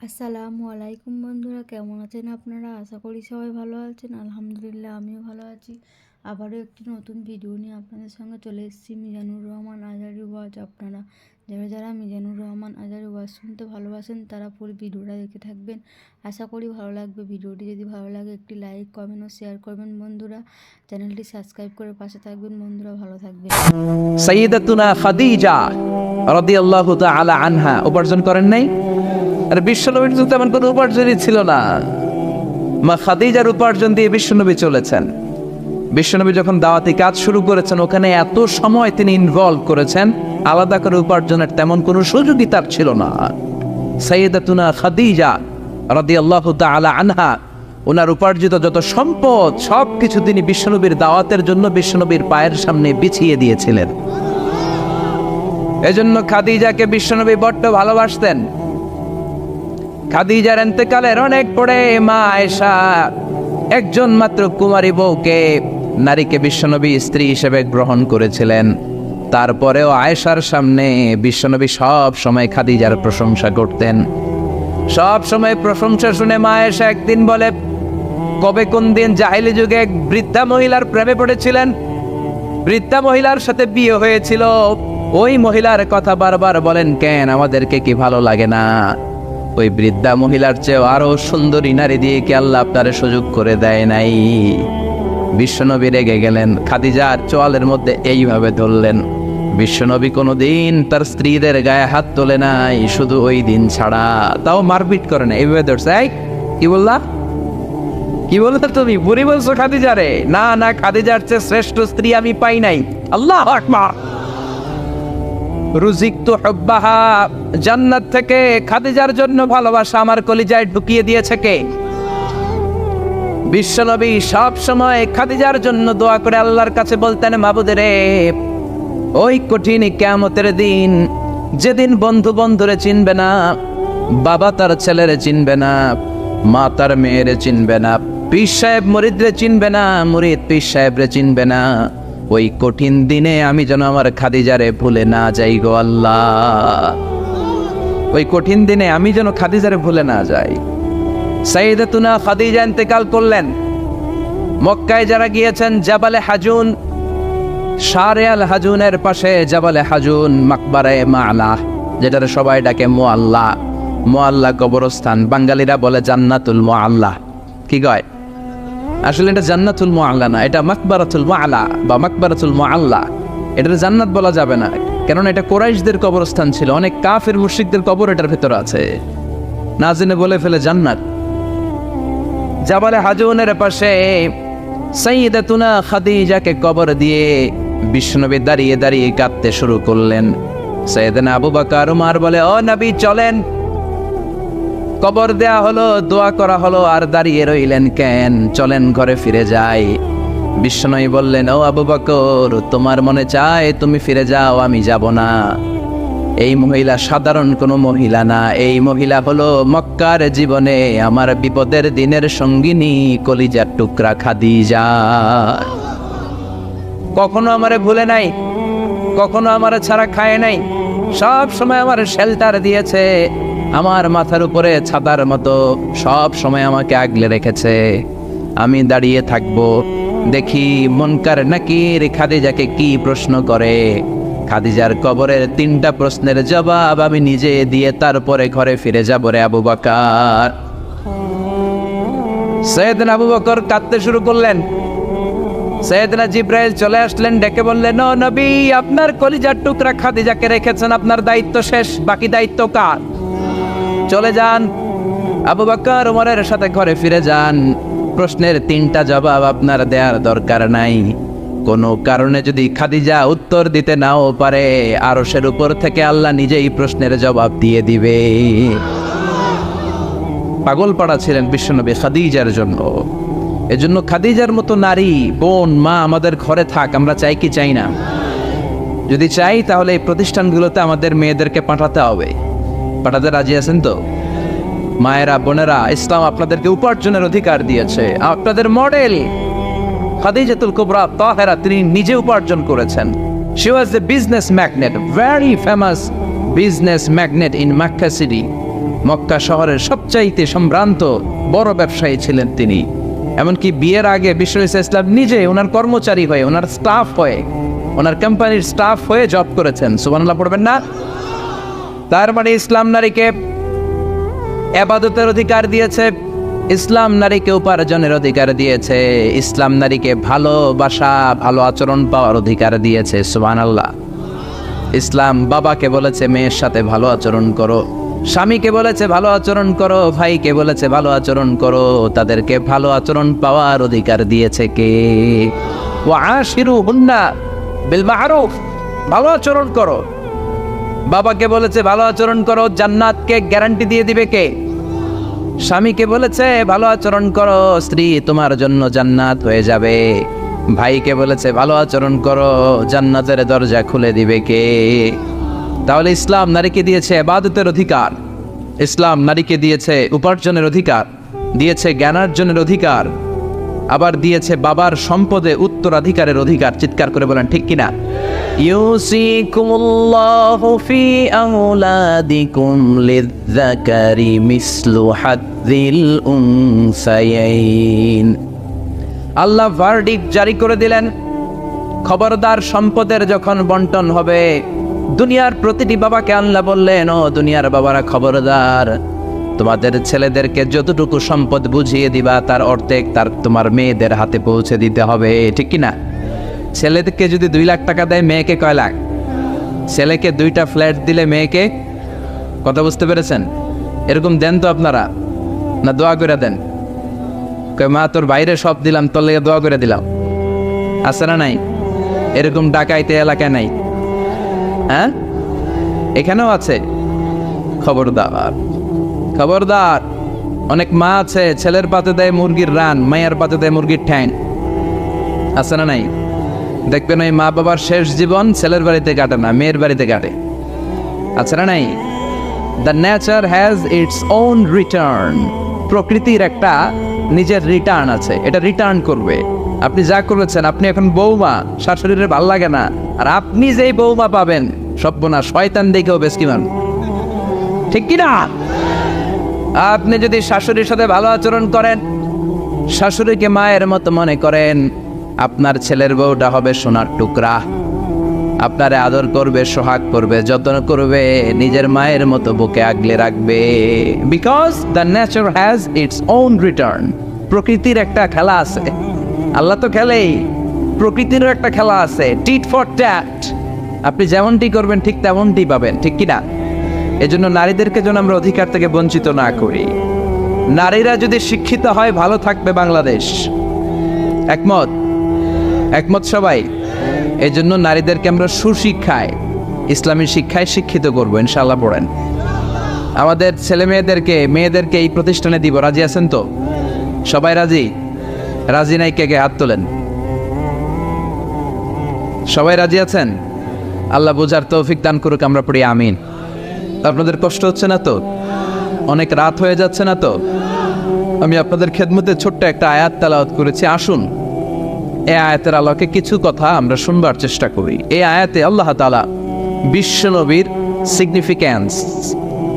আসসালামু আলাইকুম বন্ধুরা, কেমন আছেন আপনারা? আশা করি সবাই ভালো আছেন। আলহামদুলিল্লাহ, আমিও ভালো আছি। আবারও একটি নতুন ভিডিও নিয়ে আপনাদের সঙ্গে চলে এসেছি। মিজানুর রহমান আজহারী ওয়াজ। আপনারা যারা যারা মিজানুর রহমান আজহারী ওয়াজ শুনতে ভালোবাসেন তারা পুরো ভিডিওটা দেখে থাকবেন। আশা করি ভালো লাগবে। ভিডিওটি যদি ভালো লাগে একটি লাইক, কমেন্ট ও শেয়ার করবেন বন্ধুরা। চ্যানেলটি সাবস্ক্রাইব করে পাশে থাকবেন বন্ধুরা। ভালো থাকবেন। সাইয়্যিদাতুনা খাদিজা রাদিয়াল্লাহু তাআলা আনহা উপার্জন করেন নাই? আর বিশ্বনবীর তো তেমন কোনো উপার্জনই ছিল না। মা খাদিজার উপার্জন দিয়ে বিশ্বনবী চলেছেন। বিশ্বনবী যখন দাওয়াতি কাজ শুরু করেছেন, ওখানে এত সময় তিনি ইনভলভ করেছেন, আলাদা করে উপার্জনের তেমন কোনো সুযোগই তার ছিল না। সাইয়্যিদাতুনা খাদিজা রাদিয়াল্লাহু তাআলা আনহা ওনার উপার্জিত যত সম্পদ সবকিছু তিনি বিশ্বনবীর দাওয়াতের জন্য বিশ্বনবীর পায়ের সামনে বিছিয়ে দিয়েছিলেন। এজন্য খাদিজাকে বিশ্বনবী বড্ড ভালোবাসতেন। খাদিজার ইন্তেকালের অনেক পরে মা আয়েশা একজন মাত্র কুমারী বউকে, নারীকে বিশ্বনবী স্ত্রী হিসেবে গ্রহণ করেছিলেন। তারপরেও আয়েশার সামনে বিশ্বনবী সব সময় খাদিজার প্রশংসা করতেন। সব সময় প্রশংসা শুনে মা আয়েশা একদিন বলে, কবে কোন দিন জাহেলি যুগে এক বৃদ্ধা মহিলার প্রেমে পড়েছিলেন, বৃদ্ধা মহিলার সাথে বিয়ে হয়েছিল, ওই মহিলার কথা বারবার বলেন কেন? আমাদেরকে কি ভালো লাগে না? ওই বৃদ্ধা মহিলার চেয়ে আরো সুন্দরী নারী দিয়ে কি আল্লাহ আপনারে সুযোগ করে দেয় নাই? বিশ্বনবী রেগে গেলেন, খাদিজার চোয়ালের মধ্যে এইভাবে ধরলেন। বিশ্বনবী কোনোদিন তার স্ত্রীদের গায়ে হাত তোলে নাই, শুধু ওই দিন ছাড়া। তাও মারপিট করে না, এইভাবে ধরছে। কি বললা? কি বলতো তুমি? বুড়ি বলছো খাদিজারে? না না, খাদিজার চেয়ে শ্রেষ্ঠ স্ত্রী আমি পাই নাই। আল্লাহু আকবার। রুজিকতু হুব্বাহা, জান্নাত থেকে খাদিজার জন্য ভালোবাসা আমার কলিজায় ঢুকিয়ে দিয়েছে কে? বিশ্বনবী সব সময় খাদিজার জন্য দোয়া করে আল্লাহর কাছে বলতেন, মাবুদ রে, ওই কঠিন কিয়ামতের দিন, যেদিন বন্ধু বন্ধুরে চিনবে না, বাবা তার ছেলেরে চিনবে না, মা তার মেয়েরে চিনবে না, পীর সাহেব মুরিদরে চিনবে না, মুরিদ পীর সাহেবরে চিনবে না, ওই কঠিন দিনে আমি যেন আমার খাদিজারে ভুলে না যাই গো আল্লাহ। ওই কঠিন দিনে আমি যেন খাদিজারে ভুলে না যাই। সাইয়্যিদাতুনা খাদিজা ইন্তেকাল করলেন। মক্কায় যারা গিয়েছেন, জাবালে হাজুন, শারে আল হাজুনের পাশে জাবালে হাজুন মাকবারায়ে মাআলা, যেটারে সবাই ডাকে মুআল্লা, মুআল্লা কবরস্থান, বাঙালিরা বলে জান্নাতুল মুআল্লা। কি কয়? আসলে এটা জান্নাতুল মুআল্লা না, এটা মাকবারাতুল মুআল্লা বা মাকবারাতুল মুআল্লা। এটার জান্নাত বলা যাবে না, কারণ এটা কুরাইশদের কবরস্থান ছিল। অনেক কাফির মুশরিকদের কবর এটার ভেতর আছে, না জেনে বলে ফেলে জান্নাত। জাবালে হাজুনের পাশে সাইয়্যিদাতুনা খাদিজাকে কবর দিয়ে বিশ্বনবী দাঁড়িয়ে দাঁড়িয়ে কাঁদতে শুরু করলেন। সাইয়েদনা আবু বকর উমর বলে, ও নবী চলেন। কবর দেয়া হলো, দোয়া করা হলো, আর দাঁড়িয়ে রইলেন কেন? চলেন ঘরে ফিরে যাই। বিশ্বনবী বললেন, ও আবু বকর, তোমার মনে চায় তুমি ফিরে যাও, আমি যাব না। এই মহিলা সাধারণ কোনো মহিলা না, এই মহিলা হলো মক্কার জীবনে আমার বিপদের দিনের সঙ্গিনী, কলিজার টুকরা খাদিজা। কখনো আমারে ভুলে নাই, কখনো আমারে ছাড়া খায় নাই, সব সময় আমার শেল্টার দিয়েছে, আমার মাথার উপরে ছাতার মতো সব সময় আমাকে আগলে রেখেছে। আমি দাঁড়িয়ে থাকবো, দেখি মুনকার নাকির খাদিজাকে কি প্রশ্ন করে। খাদিজার কবরের 3টা প্রশ্নের জবাব আমি নিজে দিয়ে তারপরে ঘরে ফিরে যাব রে আবু বকর। সাইয়েদনা আবু বকর কাঁদতে শুরু করলেন। সাইয়েদনা জিবরাইল চলে আসলেন, ডেকে বললেন, ও নবী, আপনার কলিজার টুকরা খাদিজাকে রেখেছেন, আপনার দায়িত্ব শেষ, বাকি দায়িত্ব কার? চলে যান, আবু বকর ওমরের সাথে ঘরে ফিরে যান। প্রশ্নের 3টা জবাব আপনার দেওয়ার দরকার নাই। কোনো কারণে যদি খাদিজা উত্তর দিতে নাও পারে, আরশের উপর থেকে আল্লাহ নিজেই প্রশ্নের জবাব দিয়ে দিবে। পাগল পাড়া ছিলেন বিশ্বনবী খাদিজার জন্য। এজন্য খাদিজার মতো নারী, বোন, মা আমাদের ঘরে থাক, আমরা চাই কি চাই না? যদি চাই তাহলে এই প্রতিষ্ঠানগুলোতে আমাদের মেয়েদেরকে পাঠাতে হবে। পাঠাতে রাজি আছেন তো? মায়েরা, বোনেরা, ইসলাম আপনাদেরকে উপার্জনের অধিকার দিয়েছে। আপনাদের মডেল খাদিজাতুল কুবরা তাহেরা, তিনি নিজে উপার্জন করেছেন। She was a business magnate, very famous business magnate in Makkah city. Mecca শহরের সবচাইতে সম্ভ্রান্ত বড় ব্যবসায়ী ছিলেন তিনি। এমনকি বিয়ের আগে বিশ্ব ইসলাম নিজে ওনার কর্মচারী হয়ে, ওনার স্টাফ হয়ে, ওনার কোম্পানির স্টাফ হয়ে জব করেছেন। সুবহানাল্লাহ পড়বেন না? তার মানে ইসলাম নারীকে ইবাদতের অধিকার দিয়েছে, ইসলাম নারীকে উপার্জনের অধিকার দিয়েছে, ইসলাম নারীকে ভালোবাসা, ভালো আচরণ পাওয়ার অধিকার দিয়েছে। সুবহানাল্লাহ। ইসলাম বাবাকে বলেছে মেয়ের সাথে ভালো আচরণ করো, স্বামীকে বলেছে ভালো আচরণ করো, ভাইকে বলেছে ভালো আচরণ করো, তাদেরকে ভালো আচরণ পাওয়ার অধিকার দিয়েছে কে? ওয়াশিরুহুন্না বিল মা'রুফ, ভালো আচরণ করো। বাবাকে বলেছে ভালো আচরণ করো, জান্নাতকে গ্যারান্টি দিয়ে দিবে কে? স্বামীকে বলেছে ভালো আচরণ করো, স্ত্রী তোমার জন্য জান্নাত হয়ে যাবে। ভাইকে বলেছে ভালো আচরণ করো, জান্নাতের দরজা খুলে দিবে কে? তাহলে ইসলাম নারীকে দিয়েছে ইবাদতের অধিকার, ইসলাম নারীকে দিয়েছে উপার্জনের অধিকার, দিয়েছে জ্ঞানার্জনের অধিকার, আবার দিয়েছে বাবার সম্পদে উত্তরাধিকারের অধিকার। চিৎকার করে বলেন ঠিক কিনা? ইউসিকুমুল্লাহু ফি আওলাদিকুম লিয-যাকারি মিসলু হাযযিল উনসায়াইন। আল্লাহ ভার্ডিক্ট জারি করে দিলেন, খবরদার সম্পদের যখন বন্টন হবে, দুনিয়ার প্রতিটি বাবাকে আল্লাহ বললেন, ও দুনিয়ার বাবারা খবরদার, তোমাদের ছেলেদেরকে যতটুকু সম্পদ বুঝিয়ে দিবা তার অর্ধেক তোমার মেয়েদের হাতে পৌঁছে দিতে হবে। ঠিক কিনা? ছেলেদেরকে যদি 2 লাখ টাকা দেয়, মেয়েকে কয় লাখ? ছেলেকে 2টা ফ্ল্যাট দিলে মেয়েকে, কথা বুঝতে পেরেছেন? এরকম দেন তো আপনারা, না দোয়া করে দেন? কয় মা তোর বাইরে সব দিলাম, তোর লেগে দোয়া করে দিলাম। আছে না নাই? এরকম ডাকাইতে এলাকায় নাই? হ্যাঁ, এখানেও আছে। খবরদার, খবরদার। অনেক মা আছে ছেলের পাতে দেয় মুরগির রান, মায়ের পাতে দেয় মুরগির ঠ্যাং। আছে না নাই? দেখবেন ওই মা বাবার শেষ জীবন ছেলের বাড়িতে কাটে না, মেয়ের বাড়িতে কাটে। আছে না নাই? The nature has its own return. প্রকৃতির একটা নিজের রিটার্ন আছে, এটা রিটার্ন করবে। আপনি যা করেছেন, আপনি এখন বৌমা, শাশুড়ির ভাল লাগে না, আর আপনি যেই বৌমা পাবেন, সর্বনাশ, শয়তান দেখেও বেশ কিমান। ঠিক কিনা? আপনি যদি শাশুড়ির সাথে ভালো আচরণ করেন, শাশুড়িকে মায়ের মতো মনে করেন, আপনার ছেলের বউটা হবে সোনার টুকরা, আপনারে আদর করবে, সোহাগ করবে, যত্ন করবে, নিজের মায়ের মতো বুকে আগলে রাখবে। Because the nature has its own return. প্রকৃতির একটা খেলা আছে, আল্লাহ তো খেলেই, প্রকৃতিরও একটা খেলা আছে, টিট ফর ট্যাট। আপনি যেমনটি করবেন ঠিক তেমনটি পাবেন। ঠিক কিনা? এজন্য নারীদেরকে যেন আমরা অধিকার থেকে বঞ্চিত না করি। নারীরা যদি শিক্ষিত হয়, ভালো থাকবে বাংলাদেশ। একমত? একমত সবাই? এই জন্য নারীদেরকে আমরা সুশিক্ষায়, ইসলামী শিক্ষায় শিক্ষিত করবো ইনশাআল্লাহ। পড়েন, আমাদের ছেলে মেয়েদেরকে এই প্রতিষ্ঠানে দিব। রাজি আছেন তো? সবাই রাজি? রাজি নাই কে কে? হাত তোলেন। সবাই রাজি আছেন? আল্লাহ বোঝার তৌফিক দান করুক, আমরা পড়ি আমিন। আপনাদের কষ্ট হচ্ছে না তো? অনেক রাত হয়ে যাচ্ছে না তো? আমি আপনাদের খেদমতে ছোট্ট একটা আয়াত তেলাওয়াত করেছি। আসুন এই আয়াতের আলোকে কিছু কথা আমরা শুনবার চেষ্টা করি। এই আয়াতে আল্লাহ তাআলা বিশ্বনবীর সিগনিফিক্যান্স,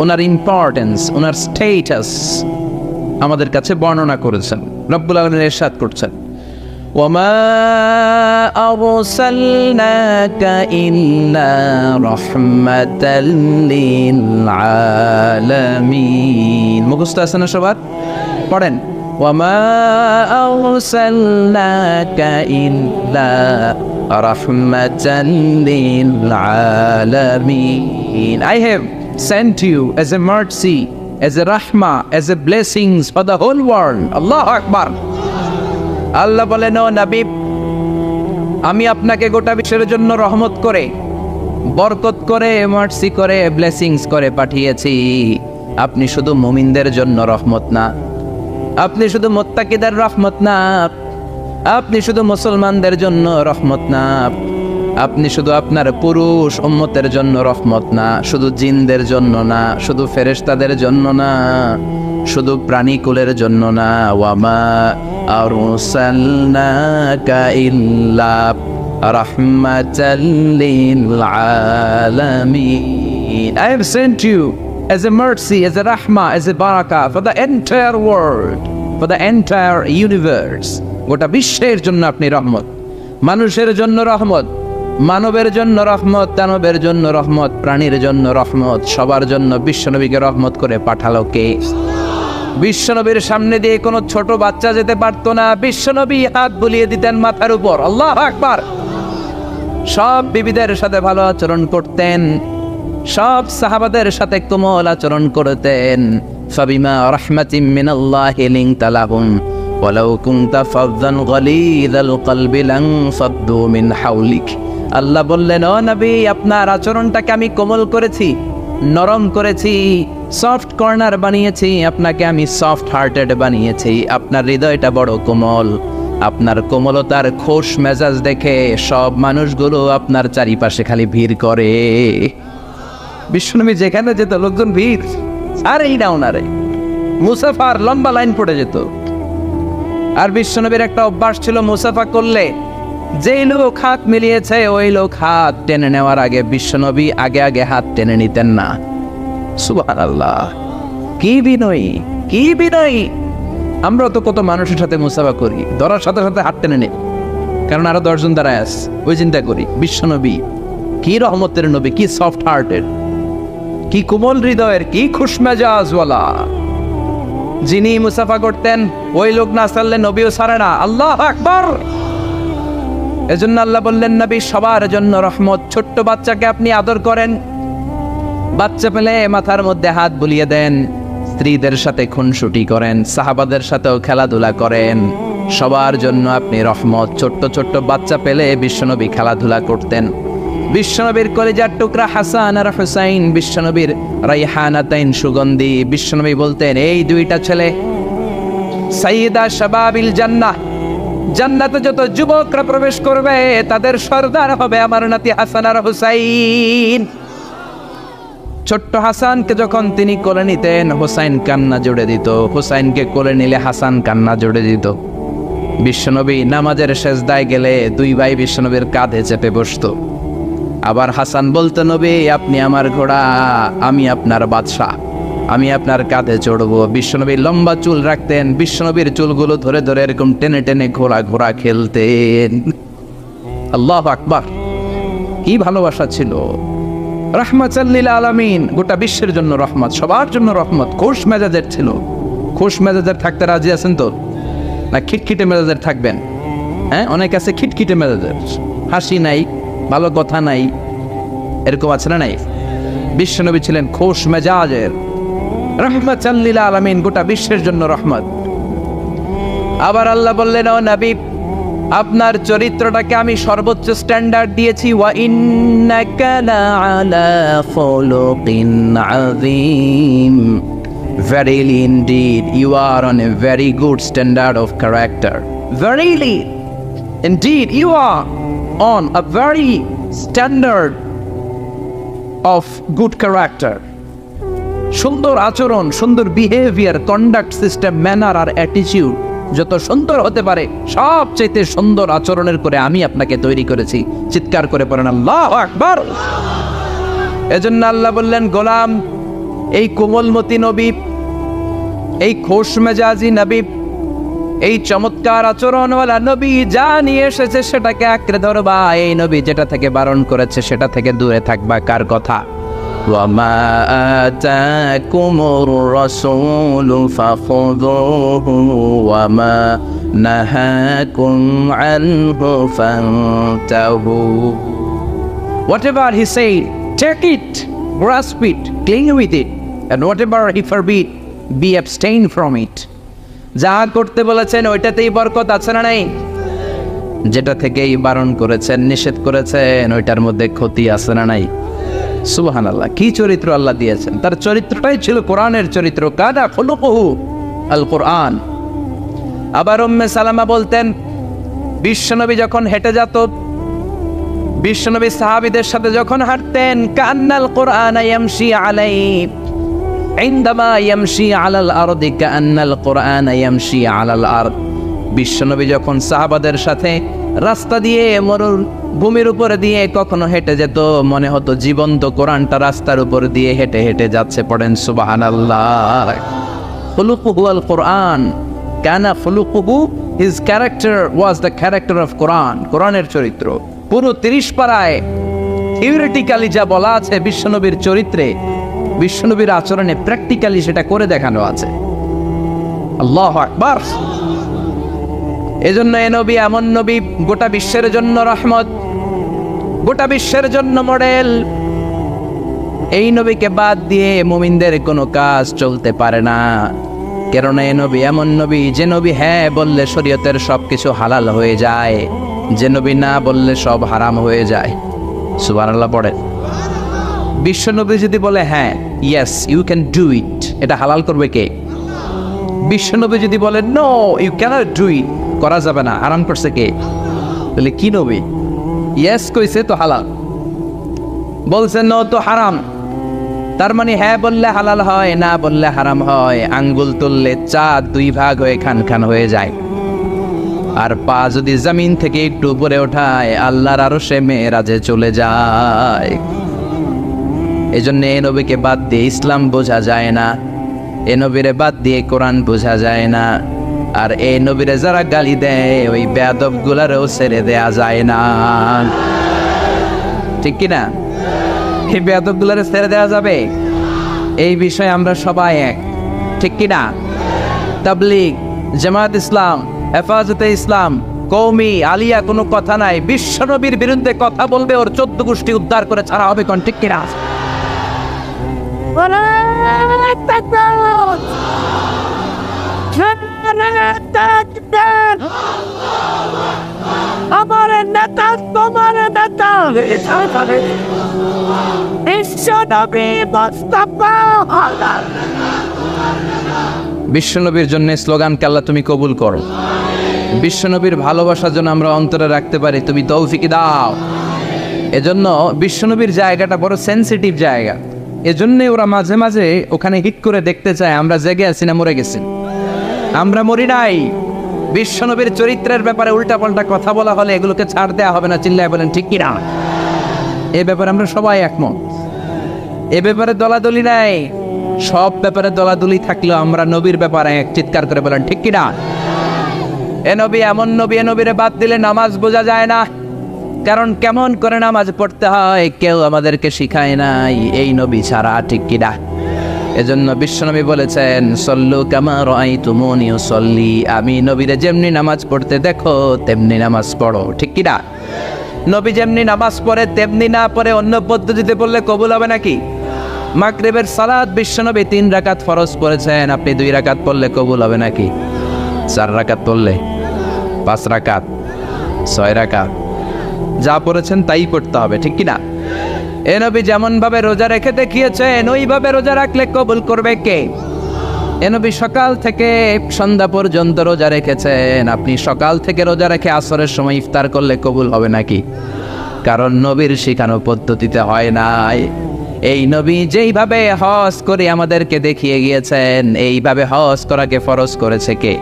ওনার ইম্পর্টেন্স, ওনার স্টেটাস আমাদের কাছে বর্ণনা করেছেন। রব্বুল আলামিন ইরশাদ করছেন, ওয়ামা আরসালনাকা ইল্লা রাহমাতাল লিল আলামিন। মুখস্থ আছে না সবার? পড়েন, ওয়ামা আরসালনাকা ইল্লা রাহমাতাল লিল আলামিন। I have sent you as a mercy, as a rahmah, as a blessings for the whole world. Allahu Akbar. আল্লাহ বলেন, ও নবী, আমি আপনাকে গোটা বিশ্বের জন্য রহমত করে, বরকত করে, মার্সি করে, ব্লেসিংস করে পাঠিয়েছি। আপনি শুধু মুমিনদের জন্য রহমত না, আপনি শুধু মুত্তাকিদের রহমত না, আপনি শুধু মুসলমানদের জন্য রহমত না, আপনি শুধু আপনার পুরুষ উম্মতের জন্য রহমত না, শুধু জিনদের জন্য না, শুধু ফেরেশতাদের জন্য না, শুধু প্রাণীকুলের জন্য না। ওয়ামা আরসালনাকা ইল্লা রাহমাতাল লিল আলামিন। I have sent you as a mercy, as a rahmah, as a barakah for the entire world, for the entire universe. গোটা বিশ্বের জন্য আপনি রহমত, মানুষের জন্য রহমত, মানবের জন্য রহমত, দানবের জন্য রহমত, প্রাণীর জন্য রহমত, সবার জন্য বিশ্বনবীকে রহমত করে পাঠালো কে? বিশ্বনবীর সামনে দিয়ে কোনো ছোট বাচ্চা যেতে পারতো না, বিশ্বনবী হাত বুলিয়ে দিতেন মাথার উপর, আল্লাহু আকবার। সব বিবিদের সাথে ভালো আচরণ করতেন, সব সাহাবাদের সাথে কোমল আচরণ করতেন। ফাবিমা রাহমাতিম মিনাল্লাহি লিনতা লাহুম ওয়ালাউ কুনতা ফাযযান গালিযাল কলবি লানফাদ্দু মিন হাওলিক। আল্লাহ বললেন, ও নবী, আপনার আচরণটাকে আমি কোমল করেছি, নরম করেছি, সফট কর্নার বানিয়েছি, আপনাকে আমি সফট হার্টেড বানিয়েছি। আপনার হৃদয়টা বড় কোমল, আপনার কোমলতার খোশ মেজাজ দেখে সব মানুষগুলো আপনার চারিপাশে খালি ভিড় করে। বিশ্বনবী যেখানে যেত লোকজন ভিড়, আর এই নাও না রে, মুসাফার লম্বা লাইন পড়ে যেত। আর বিশ্বনবীর একটা অভ্যাস ছিল, মুসাফা করলে যেই লোক হাত মিলিয়েছে ওই লোক হাত টেনে নেওয়ার আগে বিশ্বনবী আগে আগে হাত টেনে নিতেন না। সুবহানাল্লাহ, কি বিনয়ী, কি বিনয়ী! আমরা তো কত মানুষের সাথে মুসাফা করি, ধরার সাথে সাথে হাত টেনে নেই, কারণ আরো 10 জন দাঁড়ায় আছে, ওই চিন্তা করি। বিশ্বনবী কি রহমতের নবী, কি সফট হার্টেড, কি কোমল হৃদয়ের, কি খুশমেজাজওয়ালা। যিনি মুসাফা করতেন ওই লোক না ছাড়লে নবীও ছাড়ে না। আল্লাহু আকবার। এজন্য আল্লাহ বললেন, নবী সবার জন্য রহমত। ছোট্ট বাচ্চাকে আপনি আদর করেন, বাচ্চা পেলে মাথার মধ্যে হাত বুলিয়ে দেন, স্ত্রীদের সাথে খুনসুটি করেন, সাহাবাদের সাথেও খেলাধুলা করেন, সবার জন্য আপনি রহমত। ছোট্ট ছোট্ট বাচ্চা পেলে বিশ্বনবী খেলাধুলা করতেন। বিশ্বনবীর কলিজার টুকরা হাসান আর হুসাইন, বিশ্বনবীর রাইহানাতাইন সুগন্ধি। বিশ্বনবী বলতেন, এই দুইটা ছেলে সাইয়্যিদা শাবাবিল জান্নাহ, জান্নাতে যত যুবকরা প্রবেশ করবে তাদের সর্দার হবে আমার নাতি হাসান আর হুসাইন। ছোট্ট হাসানকে যখন তিনি কোলে নিতেন, হুসাইন কান্না জুড়ে দিত, হুসাইনকে কোলে নিলে হাসান কান্না জুড়ে দিত। বিশ্বনবী নামাজের সেজদায় গেলে দুই ভাই বিশ্বনবীর কাঁধে চেপে বসতো। আবার হাসান বলতো, নবী আপনি আমার ঘোড়া, আমি আপনার বাদশাহ, আমি আপনার কাঁধে চড়বো। বিশ্বনবী লম্বা চুল রাখতেন, বিশ্বনবীর চুলগুলো ধরে ধরে এরকম টেনে টেনে ঘোড়া ঘোড়া খেলতেন। আল্লাহু আকবার, কি ভালোবাসা ছিল! রাহমাতাল লিল আলামিন, গোটা বিশ্বের জন্য রহমত, সবার জন্য রহমত। খোশ মেজাজের ছিল। খোশ মেজাজের থাকতে রাজি আছেন তো, না খিটখিটে মেজাজের থাকবেন? হ্যাঁ, অনেক আছে খিটখিটে মেজাজের, হাসি নাই, ভালো কথা নাই, এরকম আছে না নাই? বিশ্বনবী ছিলেন খোশ মেজাজের, রাহমাতাল লিল আলামিন, গোটা বিশ্বের জন্য রহমত। আবার আল্লাহ বললেন, ও নবী আপনার চরিত্রটাকে আমি সর্বোচ্চ স্ট্যান্ডার্ড দিয়েছি। ওয়া ইন্নাকা লাআলা খুলুকিন আযীম, verily indeed you are on a very good standard of character. Verily indeed you are on a very standard of good character. সুন্দর আচরণ, সুন্দর বিহেভিয়ার, কন্ডাক্ট সিস্টেম, ম্যানার আর অ্যাটিটিউড যত সুন্দর হতে পারে সবচেয়ে সুন্দর আচরণের করে আমি আপনাকে তৈরি করেছি। চিৎকার করে পড়েন আল্লাহু আকবার। এজন্য আল্লাহ বললেন, গোলাম এই কোমলমতি নবী, এই খোশ মেজাজি নবী, এই চমৎকার আচরণওয়ালা নবী যা নিয়ে এসেছে সেটাকে আঁকড়ে ধরবা। এই নবী যেটা থেকে বারণ করেছে সেটা থেকে দূরে থাকবা। কার কথা? وَمَا آتَاكُمُ الرَّسُولُ فَخُذُوهُ وَمَا نَهَاكُمْ عَنْهُ فَانْتَهُوا. Whatever he said, take it, grasp it, cling with it, and whatever he forbid, be abstain from it. যা করতে বলেছেন ওইটাতেই বরকত আছে না নাই? যেটা থেকেই বারণ করেছেন, নিষেধ করেছেন, ওইটার মধ্যে ক্ষতি আছে না নাই? সুবহানাল্লাহ, কি চরিত্র আল্লাহ দিয়েছেন! তার চরিত্রটাই ছিল কোরআনের চরিত্র। কাদা খুলুকুহু আল কোরআন। আবার উম্মে সালামা বলতেন, বিশ্বনবী যখন হেঁটে যেত, বিশ্বনবী সাহাবীদের সাথে যখন হাঁটতেন, কান্নাল কোরআন ইয়ামশি আলাইহি ইনদামা ইয়ামশি আলাল আরদি কান্নাল কোরআন ইয়ামশি আলাল আরদ। বিশ্বনবী যখন সাহাবাদের সাথে রাস্তা দিয়ে ভূমির উপরে দিয়ে কখনো হেঁটে যেত, মনে হতো জীবন্ত কোরআনটা রাস্তার উপর দিয়ে হেঁটে হেঁটে যাচ্ছে। পড়েন সুবহানাল্লাহ। খুলুকুহু আল কোরআন, কানা খুলুকুহু, his character was the character of Quran. কোরআনের চরিত্র পুরো 30 পারায় থিওরিটিক্যালি যা বলা আছে বিশ্বনবীর চরিত্রে, বিশ্বনবীর আচরণে প্র্যাকটিক্যালি সেটা করে দেখানো আছে। আল্লাহু আকবার। এজন্য এ নবী এমন নবী, গোটা বিশ্বের জন্য রহমত, গোটা বিশ্বের জন্য মডেল। এই নবীকে বাদ দিয়ে মুমিনদের কোনো কাজ চলতে পারে না। কেননা এ নবী এমন নবী, যে নবী হ্যাঁ বললে শরীয়তের সবকিছু হালাল হয়ে যায়, যে নবী না বললে সব হারাম হয়ে যায়। সুবহানাল্লাহ পড়েন। বিশ্ব নবী যদি বলে হ্যাঁ, yes you can do it, এটা হালাল করবে কে? বিশ্ব নবী যদি বলে no you can't do it, করা যাবে না, হারাম করছে কে? বলে কি নবী? ইয়েস কইছে তো হালাল, বলছে নো তো হারাম। তার মানে হ্যাঁ বললে হালাল হয়, না বললে হারাম হয়। আঙ্গুল তুললে চাঁদ 2 ভাগ হয়ে খান খান হয়ে যায়, আর পা যদি জমিন থেকে একটু উপরে ওঠায় আল্লাহর আরশে মেরাজে চলে যায়। এজন্য এ নবীকে বাদ দিয়ে ইসলাম বোঝা যায় না, এ নবীরে বাদ দিয়ে কোরআন বোঝা যায় না। আর এই নবীরে যারা গালি দেয় ওই বেয়াদব গুলারও ছেড়ে দেয়া যায় না, ঠিক কিনা? এই বেয়াদব গুলারে ছেড়ে দেওয়া যাবে? এই বিষয়ে আমরা সবাই এক, ঠিক কিনা? তাবলীগ, জামাত ইসলাম, হেফাজতে ইসলাম, কওমি, আলিয়া কোনো কথা নাই। বিশ্বনবীর বিরুদ্ধে কথা বলবে ওর 14 গোষ্ঠী উদ্ধার করে ছাড়া হবে, কোন ঠিক কিনা? আমার নেতা তোমার নেতা বিশ্বনবী মুস্তাফা। বিশ্বনবীর জন্য স্লোগানকে আল্লাহ তুমি কবুল করো। বিশ্বনবীর ভালোবাসার জন্য আমরা অন্তরে রাখতে পারি, তুমি তৌফিক দাও। এজন্য বিশ্বনবীর জায়গাটা বড় সেনসিটিভ জায়গা। এজন্যই ওরা মাঝে মাঝে ওখানে হিট করে দেখতে চায় আমরা জেগে আছি না মরে গেছি। আমরা মরি নাই। বিশ্বনবীর চরিত্রের ব্যাপারে উল্টাপাল্টা কথা বলা হলে এগুলোকে ছাড় দেওয়া হবে না। চিল্লায় বলেন ঠিক কিনা? এ ব্যাপারে আমরা সবাই একমত। এ ব্যাপারে দলাদলি নাই। সব ব্যাপারে দলাদলি থাকলেও আমরা নবীর ব্যাপারে এক, চিৎকার করে বলেন ঠিক কিনা? এ নবী এমন নবী, এ নবীরে বাদ দিলে নামাজ বোঝা যায় না। কারণ কেমন করে নামাজ পড়তে হয় কেউ আমাদেরকে শিখায় নাই এই নবী ছাড়া, ঠিক কিনা? এজন্য বিশ্বনবী বলেছেন সল্লু কামা রাআইতুমুনি উসাল্লি, আমি নবীরে যেমনি নামাজ পড়তে দেখো তেমনি নামাজ পড়ো, ঠিক কিনা? নবী যেমনি নামাজ পড়ে তেমনি না পড়ে অন্য পদ্ধতিতে পড়লে কবুল হবে নাকি? মাগরিবের সালাত বিশ্বনবী 3 রাকাত ফরজ পড়েছেন, আপনি 2 রাকাত পড়লে কবুল হবে নাকি? 4 রাকাত পড়লে, 5 রাকাত, 6 রাকাত, যা পড়েছেন তাই পড়তে হবে, ঠিক কিনা? এ নবী যেমন ভাবে রোজা রেখে দেখিয়েছেন ওইভাবে রোজা রাখলে কবুল করবে কে? এ নবী সকাল থেকে সন্ধ্যা পর্যন্ত রোজা রেখেছেন, আপনি সকাল থেকে রোজা রেখে আসরের সময় ইফতার করলে কবুল হবে নাকি? কারণ নবীর শিখানো পদ্ধতিতে হয় নাই। এই নবী যেইভাবে হজ করে আমাদেরকে দেখিয়ে গিয়েছেন এইভাবে হজ করাকে ফরজ করেছে কে?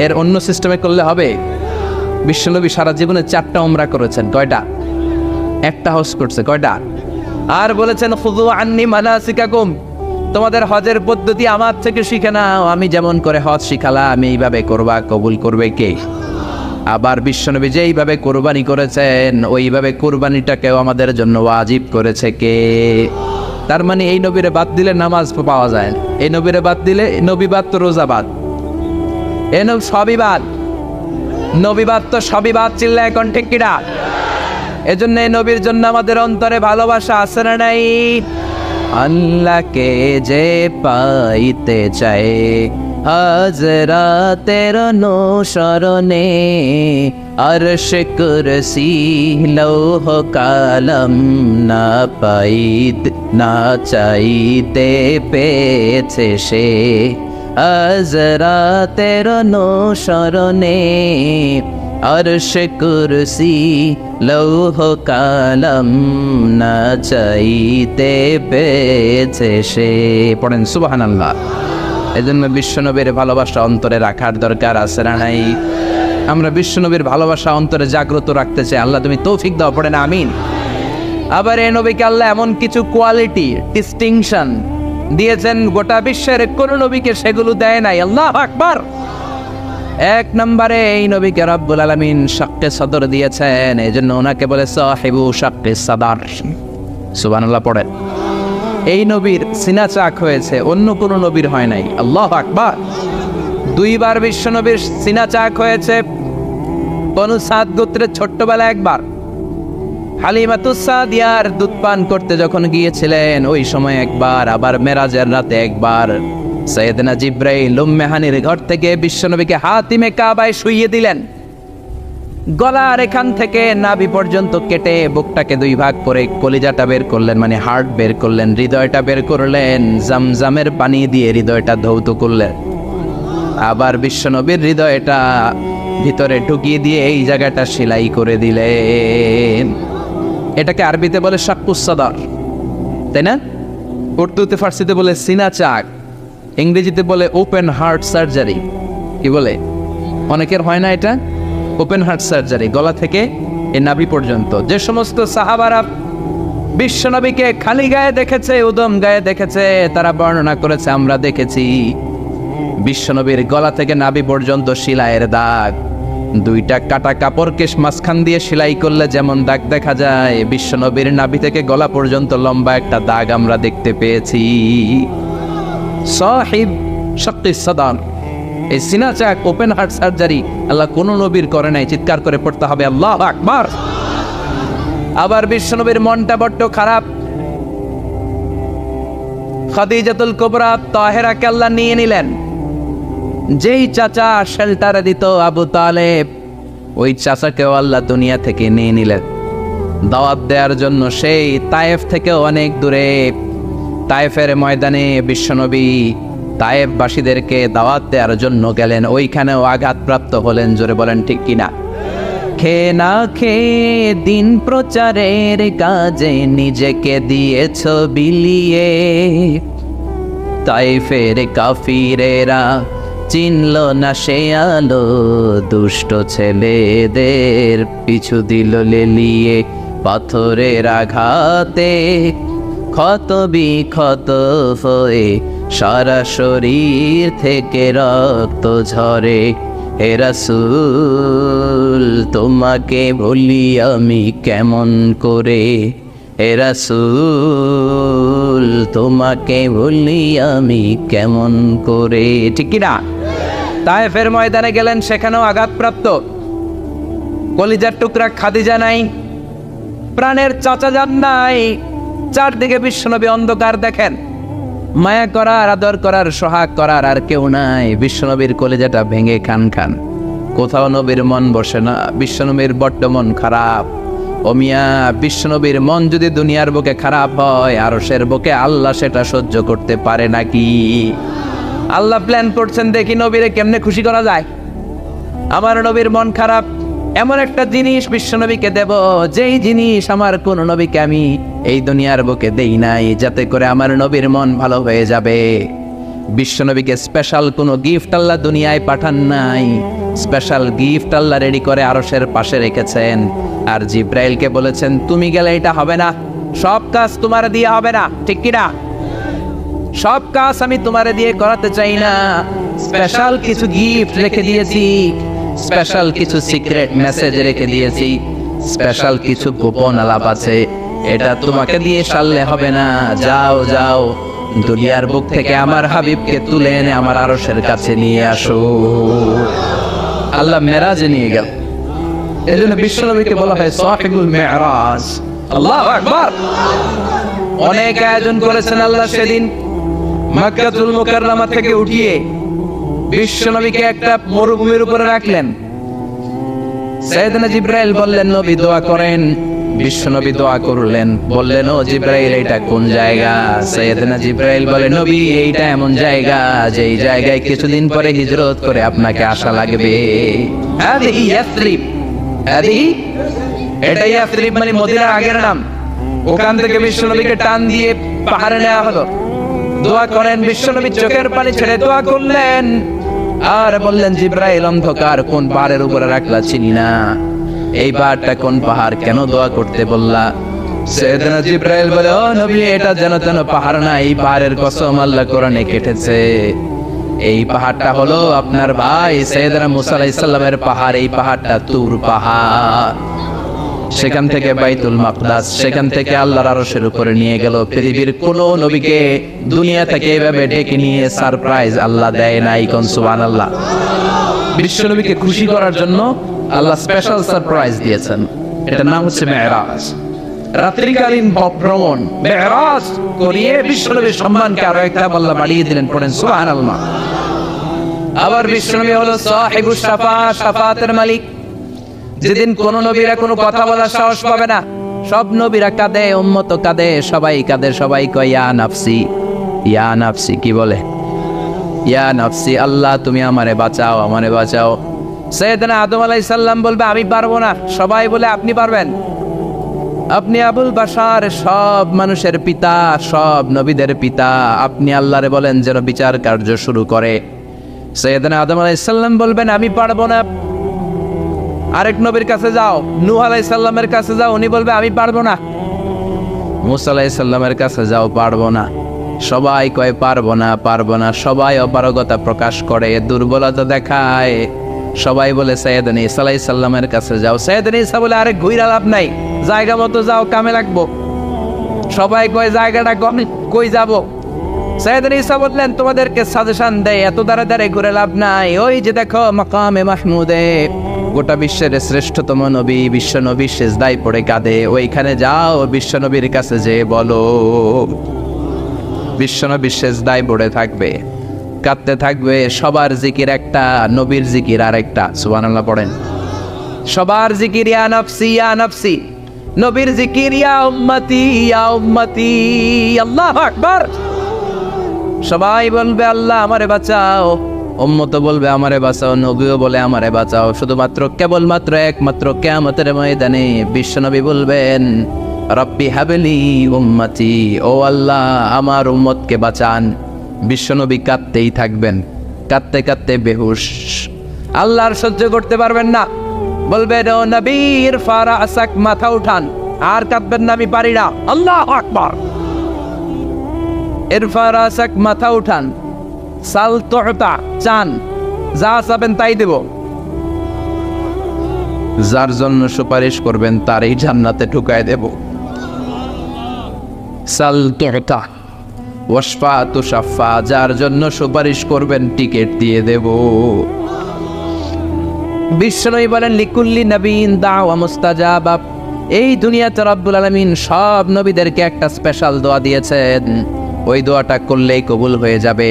এর অন্য সিস্টেমে করলে হবে? বিশ্বনবী সারা জীবনে 4টা উমরা করেছেন, কয়টা? একটা হজ করছে, কয়টা? আর বলেছেন খুযু আন্নী মানাসিকাকুম, তোমাদের হজের পদ্ধতি আমার থেকে শিখে নাও, আমি যেমন করে হজ শিখালাম আমি এইভাবে করবা, কবুল করবে কে? আবার বিশ্বনবী যেইভাবে কুরবানি করেছেন ওইভাবে কুরবানিটাকেও আমাদের জন্য ওয়াজিব করেছে কে? তার মানে এই নবীরে বাদ দিলে নামাজ পাওয়া যায় না। এই নবীরে বাদ দিলে, নবী বাদ তো রোজা বাদ, এ নবী সবই বাদ, নবী বাদ তো সবই বাদ, চিল্লায় এখন ঠিক কিনা? এজন্য এই নবীর জন্য আমাদের অন্তরে ভালোবাসা আছে না নাই? আল্লাহকে যে পাইতে চায় হাজরাতের অনুসরণে, আরশ কুরসি লৌহ কালাম না পাইত না চাইতে পেয়েছে সে, হাজরাতের অনুসরণে আরশ কুরসি লৌহ কালাম না চাইতে পেয়েছে সে। পড়েন সুবহানাল্লাহ। এজন্য বিশ্বনবীর ভালোবাসা অন্তরে রাখার দরকার আছে না নাই? আমরা বিশ্বনবীর ভালোবাসা অন্তরে জাগ্রত রাখতে চাই। আল্লাহ তুমি তৌফিক দাও, পড়ে না আমিন। আবার এই নবীকে আল্লাহ এমন কিছু কোয়ালিটি, ডিস্টিংশন দিয়েছেন, গোটা বিশ্বের কোন নবীকে সেগুলো দেয় নাই। আল্লাহু আকবার। এক নম্বরে এই নবীকে রব্বুল আলামিন শাক্কে সদর দিয়েছেন, এজন্য ওনাকে বলে সাহিবু শাক্কে সদর। সুবহানাল্লাহ পড়েন। এই নবীর সিনা চাক হয়েছে, অন্য কোন নবীর হয় নাই। আল্লাহু আকবার। দুইবার বিশ্ব নবীর সিনা চাক হয়েছে। বনু সাদ গোত্রের ছোট্টবেলা একবার হালিমাতুস সাদিয়ার দুধ পান করতে যখন গিয়েছিলেন ওই সময় একবার, আবার মেরাজের রাতে একবার সাইয়েদনা জিব্রাইল উম্মে হানির ঘর থেকে বিশ্বনবীকে হাতিমে কাবায় শুইয়ে দিলেন। গলার এখান থেকে নাভি পর্যন্ত কেটে বুকটাকে দুই ভাগ করে কলিজাটা বের করলেন, মানে হার্ট বের করলেন, হৃদয়টা বের করলেন, জামজামের পানি দিয়ে হৃদয়টা ধৌত করলেন। আবার বিশ্বনবীর হৃদয়টা ভিতরে ঢুকিয়ে দিয়ে এই জায়গাটা সেলাই করে দিলেন। এটাকে আরবিতে বলে শাক্কুস সদর, তাই না? উর্দুতে ফার্সিতে বলে সিনা চাক, ইংরেজিতে বলে ওপেন হার্ট সার্জারি। কি বলে? অনেকের হয় না এটা, ওপেন হার্ট সার্জারি, গলা থেকে এ নাভি পর্যন্ত। যে সমস্ত সাহাবারা বিশ্বনবীকে খালি গায়ে দেখেছে, উদম গায়ে দেখেছে, তারা বর্ণনা করেছে আমরা দেখেছি বিশ্বনবীর গলা থেকে নাভি পর্যন্ত সেলাইয়ের দাগ। দুইটা কাটা কাপড়কে মাঝখান দিয়ে সেলাই করলে যেমন দাগ দেখা যায়, বিশ্বনবীর নাভি থেকে গলা পর্যন্ত লম্বা একটা দাগ আমরা দেখতে পেয়েছি। সাহিব শাক্কিস সদর, এই সিনা চাক, ওপেন হার্ট সার্জারি আল্লাহ কোন নবীর করে নাই। চিৎকার করে পড়তে হবে আল্লাহু আকবার। আবার বিশ্বনবীর মনটা বড্ড খারাপ। খাদিজাতুল কুবরা তাহেরাকে আল্লাহ নিয়ে নিলেন। যেই চাচা শেল্টার দিত আবু তালেব, ওই চাচাকেও আল্লাহ দুনিয়া থেকে নিয়ে নিলেন দাওয়াত দেওয়ার জন্য। সেই তায়েফ থেকেও অনেক দূরে তায়েফের ময়দানে বিশ্বনবী তায়েফবাসীদেরকে দাওয়াত দেওয়ার জন্য গেলেন। ওইখানেও আঘাতপ্রাপ্ত হলেন। জোরে বলেন ঠিক কিনা? খেয়ে না খেয়ে দিন প্রচারের কাজে নিজেকে দিয়েছ বিলিয়ে, তায়েফের কাফিরেরা চিনল না সে আলো, দুষ্ট ছেলেদের পিছু দিল লেলিয়ে। পাথরের আঘাতে ক্ষত বিক্ষত হয়ে সারা শরীর থেকে রক্ত ঝরে। হে রাসূল তোমাকে ভুলি আমি কেমন করে, হে রাসূল তোমাকে ভুলি আমি কেমন করে। ঠিক কি না? তায়েফের ময়দানে গেলেন, সেখানেও আঘাতপ্রাপ্ত। কলিজার টুকরা খাদিজা নাই, প্রাণের চাচা যান নাই। চারদিকে বিশ্বনবী অন্ধকার দেখেন। মায়া করার, আদর করার, সোহাগ করার আর কেউ নাই। বিশ্বনবীর কলিজাটা ভেঙে খান খান। কোথাও নবীর মন বসে না। বিশ্বনবীর বড্ড মন খারাপ। ও মিয়া, বিশ্বনবীর মন যদি দুনিয়ার বুকে খারাপ হয়, আরশের বুকে আল্লাহ সেটা সহ্য করতে পারে নাকি? আল্লাহ প্ল্যান করছেন, দেখি নবীরে কেমনে খুশি করা যায়। আমার নবীর মন খারাপ, এমন একটা জিনিস বিশ্বনবীকে দেব, যেই জিনিস আমার কোন নবীকে আমি এই দুনিয়ার বুকে দেই নাই, যাতে করে আমার নবীর মন ভালো হয়ে যাবে। বিশ্বনবীকে স্পেশাল কোনো গিফট আল্লাহ দুনিয়ায় পাঠান নাই। স্পেশাল গিফট আল্লাহ রেডি করে আরশের পাশে রেখেছেন। আর জিব্রাইলকে বলেছেন, তুমি গেলে এটা হবে না, সব কাজ তোমার দিয়ে হবে না। ঠিক কিনা? সব কাজ আমি তোমার দিয়ে করাতে চাই না। স্পেশাল কিছু গিফট রেখে দিয়েছি, স্পেশাল কিছু সিক্রেট মেসেজ রেখে দিয়েছি, স্পেশাল কিছু গোপন আলাপ আছে। এটা তোমাকে দিয়ে সারলে হবে না। যাও যাও, দুনিয়ার বুক থেকে আমার হাবিবকে তুলে এনে আমার আরশের কাছে নিয়ে আসো। আল্লাহ মেরাজে নিয়ে গেল। এজন্য বিশ্বনবীকে বলা হয় সাহিবুল মেরাজ। আল্লাহু আকবার। অনেক আয়োজন করেছেন আল্লাহ সেদিন। মক্কাতুল মুকাররমা থেকে উঠিয়ে বিশ্বনবীকে একটা মরুভূমির উপরে রাখলেন। সাইয়েদনা জিব্রাইল বললেন, নবী দোয়া করেন। বিশ্বনবী দোয়া করলেন, বললেন, ও জিব্রাইল এটা কোন জায়গা? সাইয়েদনা জিব্রাইল বলে, নবী এইটা এমন জায়গা যেই জায়গায় কিছুদিন পরে হিজরত করে আপনাকে আসা লাগবে। হাদিহি ইয়াসরিব। হাদিহি, এটা ইয়াসরিব মানে মদিনার আগের নাম। ওখান থেকে বিশ্বনবীকে টান দিয়ে পাহাড়ে নেওয়া হলো। দোয়া করেন। বিশ্বনবী চোখের পানি ছেড়ে দোয়া করলেন, আর বললেন জিব্রাইল অন্ধকার কোন পাহাড়ের উপরে রাখলা চিনি না, এই পাহাড়টা কোন পাহাড়, কেন দোয়া করতে বললা? সাইয়েদনা জিব্রাইল বলে, ও নবী, এটা যেন তেন পাহাড় না, এই পাহাড়ের কসম আল্লাহ কোরআনে কেটেছে। এই পাহাড়টা হলো আপনার ভাই সাইয়েদনা মুসা আলাইহিস সালামের পাহাড়। এই পাহাড়টা তুর পাহাড়। সেখান থেকে বাইতুল মাকদাস, সেখান থেকে আল্লাহর আরশের উপরে নিয়ে গেল। পৃথিবীর কোন নবীকে দুনিয়া থেকে এভাবে ডেকে নিয়ে সারপ্রাইজ আল্লাহ দেয় নাই। কোন সুবহানাল্লাহ। বিশ্ব নবীকে খুশি করার জন্য আল্লাহ স্পেশাল সারপ্রাইজ দিয়েছেন। এটার নাম হচ্ছে মেরাজ, রাত্রিকালীন ভ্রমণ। মেরাজ করিয়ে বিশ্ব নবীর সম্মানকে আরো একটা আল্লাহ বাড়িয়ে দিলেন। পড়েন সুবহানাল্লাহ। আবার বিশ্ব নবী হলো সাহিবুশ শাফাআত, শাফাআতের মালিক। যেদিন কোন নবীরা কোনো কথা বলার সাহস পাবে না, সব নবীরা কাঁদে, উম্মত কাঁদে, সবাই কাঁদে, সবাই কয় ইয়া নাফসি, ইয়া নাফসি। কি বলে? ইয়া নাফসি, আল্লাহ তুমি আমারে বাঁচাও, আমারে বাঁচাও। সাইয়েদনা আদম আলাইহিস সালাম বলবে আমি পারবো না, সবাই বলে আপনি পারবেন। আপনি আবুল বাশার, সব মানুষের পিতা, সব নবীদের পিতা, আপনি আল্লাহরে বলেন যেন বিচার কার্য শুরু করে। সাইয়েদনা আদম আলাইহিস সালাম বলবেন আমি পারবো না। আরেক নবীর কাছে যাও, নূহ আলাইহিস সালামের কাছে যাও, উনি বলবে আমি পারবো না। মুসা আলাইহিস সালামের কাছে যাও, পারবো না। সবাই কয় পারবো না, পারবো না। সবাই অপারগতা প্রকাশ করে, দুর্বলতা দেখায়। সবাই বলে সাইয়েদনা ঈসা আলাইহিস সালামের কাছে যাও। সাইয়েদনা ঈসা বলে আরে ঘুইরা লাভ নাই, জায়গা মতো যাও, কামে লাগবো। সবাই কয় জায়গাটা কই যাব? সাইয়েদনা ঈসা বললেন তোমাদেরকে সাজেশন দেয়, এত দাঁড়ে দাঁড়ে ঘুরে লাভ নাই। ওই যে দেখো মাকামে মাহমুদে, গোটা বিশ্বের শ্রেষ্ঠতম নবী, বিশ্ব নবী সেজদায় পড়ে কাঁদে, ওইখানে যাও, বিশ্ব নবীর কাছে যে বলো। বিশ্ব নবী সেজদায় পড়ে থাকবে, কাঁদতে থাকবে। সবার জিকির একটা, নবীর জিকির আরেকটা। সুবহানাল্লাহ পড়েন। সবার জিকির ইয়া নাফসি, ইয়া নাফসি। নবীর জিকির ইয়া উম্মতি, ইয়া উম্মতি। আল্লাহু আকবার। সবাই বলবে আল্লাহ আমারে বাঁচাও, উম্মত বলবে আমারে বাঁচাও, নবীও বলে আমারে বাঁচাও। শুধুমাত্র কেবলমাত্র একমাত্র কিয়ামতের ময়দানে বিশ্বনবী বলবেন রব্বি হাবলি উম্মতি, ও আল্লাহ আমার উম্মতকে বাঁচান। বিশ্বনবী কাঁদতেই থাকবেন, কাঁদতে কাঁদতে বেহুশ। আল্লাহ আর সহ্য করতে পারবেন না, বলবেন ও নবীর ফারা আসাক, মাথা উঠান, আর কাঁদবেন না, আমি পারি না। আল্লাহু আকবার। ইরফা রাসাক, মাথা উঠান। সাল তুতা, চান, যা চাবেন তাই দেব। যার জন্য সুপারিশ করবেন তারই জান্নাতে ঢুকায় দেব। সাল তুতা ওয়াশফা তুশাফা, যার জন্য সুপারিশ করবেন টিকেট দিয়ে দেব। বিশ্বনবী বলেন লিকুল্লি নবীন দাওয়া মুস্তাজাবা। এই দুনিয়াতে রব্বুল আলামিন সব নবীদেরকে একটা স্পেশাল দোয়া দিয়েছেন, ওই দোয়াটা করলেই কবুল হয়ে যাবে।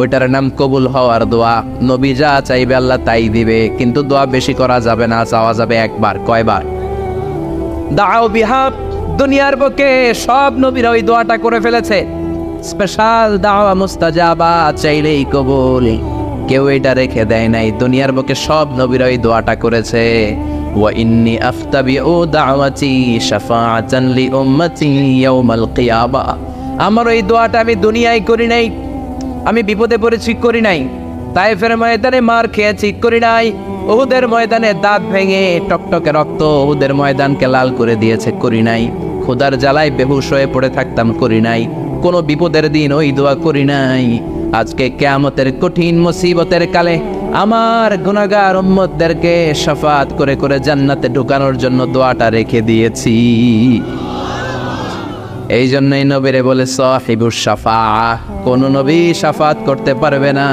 ওইটার নাম কবুল হওয়ার দোয়া। নবী যা চাইবে আল্লাহ তাই দিবে, কিন্তু দোয়া বেশি করা যাবে না, চাওয়া যাবে একবার। কয়বার? দাও বিহা। দুনিয়ার বুকে সব নবীরা ওই দোয়াটা করে ফেলেছে, স্পেশাল দাওয়া মুস্তাজাবা, চাইলেই কবুল। কেউ এটা রেখে দেয় নাই, দুনিয়ার বুকে সব নবীরা ওই দোয়াটা করেছে। ওয়া ইন্নী আফতাবিউ দাওয়াতি শাফাআতান লি উম্মতি ইয়াউমাল কিয়ামা। আমার ওই দোয়াটা আমি দুনিয়ায় করি নাই, আমি বিপদে পড়েছি করি নাই, তায়েফের ময়দানে মার খেয়েছি করি নাই, উহুদের ময়দানে দাঁত ভেঙে টকটকে রক্ত উহুদের ময়দানকে লাল করে দিয়েছে করি নাই, ক্ষুধার জ্বালায় বেহুশ হয়ে পড়ে থাকতাম করি নাই, কোনো বিপদের দিন ওই দোয়া করি নাই। আজকে কিয়ামতের কঠিন মুসিবতের কালে আমার গুনাহগার উম্মতদেরকে শাফাআত করে করে জান্নাতে ঢুকানোর জন্য দোয়াটা রেখে দিয়েছি। এই জন্যই নবীরে বলে সাহিবুশ শাফাআ। কোন নবী শাফাআত করতে পারবে না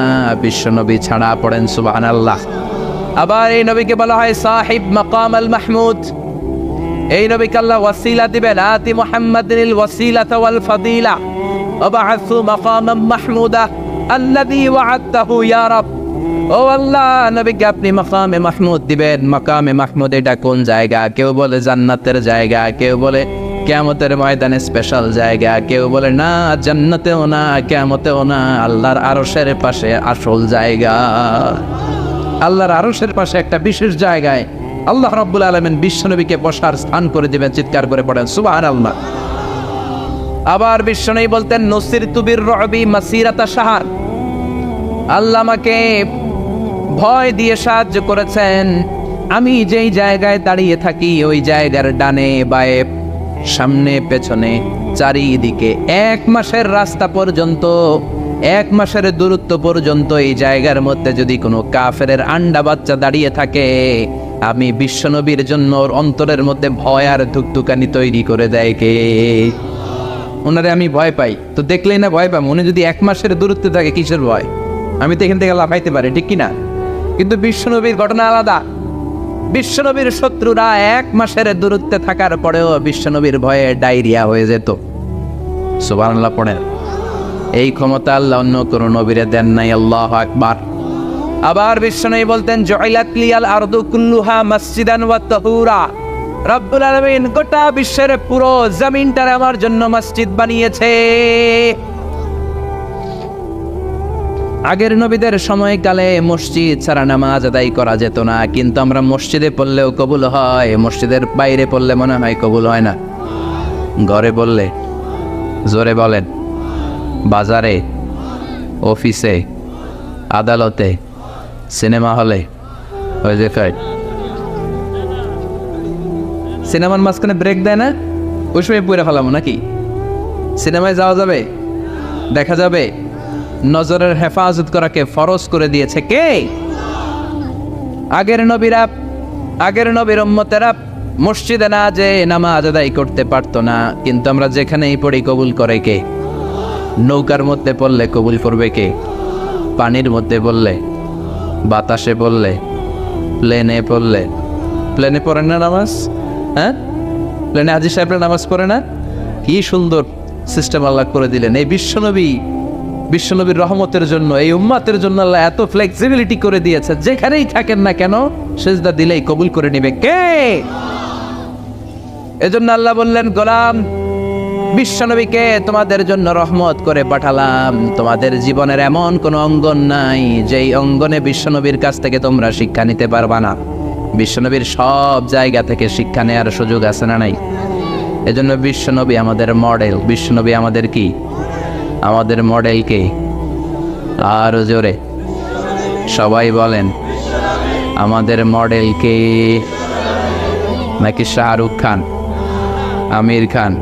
বিশ্ব নবী ছাড়া। পড়েন সুবহানাল্লাহ। আবার এই নবীকে বলা হয় সাহিব মাকাম আল মাহমুদ। এই নবীকে আল্লাহ ওয়াসিলা দিবেন, আতি মুহাম্মাদিল ওয়াসিলাতা ওয়াল ফাদিলা ওয়াবআসু মাকামান মাহমুদা আল্লাযী ওয়া'আদতাহু ইয়া রাব। ও আল্লাহ, নবীকে আপনি মাকামে মাহমুদ দিবেন। মাকামে মাহমুদ এটা কোন জায়গা? কেউ বলে জান্নাতের জায়গা, কেউ বলে কিয়ামতের ময়দানে স্পেশাল জায়গা, কেউ বলে না জান্নাতেও না কিয়ামতেও না, আল্লাহর আরশের পাশে আসল জায়গা। আল্লাহর আরশের পাশে একটা বিশেষ জায়গায় আল্লাহ রাব্বুল আলামিন বিশ্বনবীকে বসার স্থান করে দিবেন। চিৎকার করে পড়েন সুবহানাল্লাহ। আবার বিশ্বনবী বলতেন নসিরতু বির রুবি মাসিরাতা শাহর। আল্লাহ আমাকে ভয় দিয়ে সাহায্য করেছেন। আমি যেই জায়গায় দাঁড়িয়ে থাকি ওই জায়গার ডানে বায়ে সামনে পেছনে চারিদিকে 1 মাসের রাস্তা পর্যন্ত, 1 মাসের দূরত্ব পর্যন্ত এই জায়গার মধ্যে যদি কোনো কাফেরের আন্ডা বাচ্চা দাঁড়িয়ে থাকে, আমি বিশ্বনবীর জন্য ওর অন্তরের মধ্যে ভয় আর ধুকধুকানি তৈরি করে দেয় কে? ওনারে আমি ভয় পাই, তো দেখলেই না ভয় পাম। উনি যদি 1 মাসের দূরত্বে থাকে কিসের ভয়? আমি তো এখান থেকে লাফাইতে পারি, ঠিক কিনা? কিন্তু বিশ্বনবীর ঘটনা আলাদা। বিশ্বনবীর শত্রুরা 1 মাসের দূরত্বে থাকার পরেও বিশ্বনবীর ভয়ে ডায়রিয়া হয়ে যেত। সুবহানাল্লাহ পড়েন। এই ক্ষমতা আল্লাহ অন্য কোন নবীরে দেন নাই। আল্লাহু আকবার। আবার বিশ্বনবী বলতেন, জুইলাত লিয়াল আরদু কুল্লুহা মসজিদান ওয়া তাহুরা। রব্বুল আলামিন গোটা বিশ্বের পুরো জমিনটারে আমার জন্য মসজিদ বানিয়েছে। আগের নবীদের সময়কালে মসজিদ ছাড়া নামাজ আদায় করা যেত না, কিন্তু আমরা মসজিদে পড়লেও কবুল হয়, মসজিদের বাইরে পড়লে মনে হয় কবুল হয় না। ঘরে বললে, জোরে বলেন, বাজারে, অফিসে, আদালতে, সিনেমা হলে, ওই যে সিনেমার মাঝখানে ব্রেক দেয় না, ওই সময় পুরে ফেলামো নাকি? সিনেমায় যাওয়া যাবে, দেখা যাবে। নজরের হেফাজত করাকে ফরজ করে দিয়েছে কে? আগের নবীরা, আগের নবীর উম্মতেরা মসজিদে না যে নামাজ আদায় করতে পারতো না, কিন্তু আমরা যেখানেই পড়ি কবুল করে কে? নৌকার মধ্যে পড়লে কবুল করবে কে? পানির মধ্যে পড়লে, বাতাসে পড়লে, প্লেনে পড়লে। প্লেনে পড়েন না নামাজ? হ্যাঁ, প্লেনে হাজী সাহেবরা নামাজ পড়ে না? কি সুন্দর সিস্টেম আল্লাহ করে দিলেন। এই বিশ্বনবীর রহমতের জন্য, এই উম্মাতের জন্য আল্লাহ এত ফ্লেক্সিবিলিটি করে দিয়েছে, যেখানেই থাকেন না কেন সিজদা দিলেই কবুল করে নেবে কে? এজন্য আল্লাহ বললেন, গোলাম বিশ্বনবীকে তোমাদের জন্য রহমত করে পাঠালাম। তোমাদের জীবনের এমন কোন অঙ্গন নাই যেই অঙ্গনে বিশ্বনবীর কাছ থেকে তোমরা শিক্ষা নিতে পারবা না। বিশ্বনবীর সব জায়গা থেকে শিক্ষা নেওয়ার সুযোগ আছে না নাই? এজন্য বিশ্বনবী আমাদের মডেল। বিশ্বনবী আমাদের কি? আমাদের মডেল কে? আর জোরে সবাই বলেন, আমাদের মডেল কে? নাকি শাহরুখ খান, আমির খান,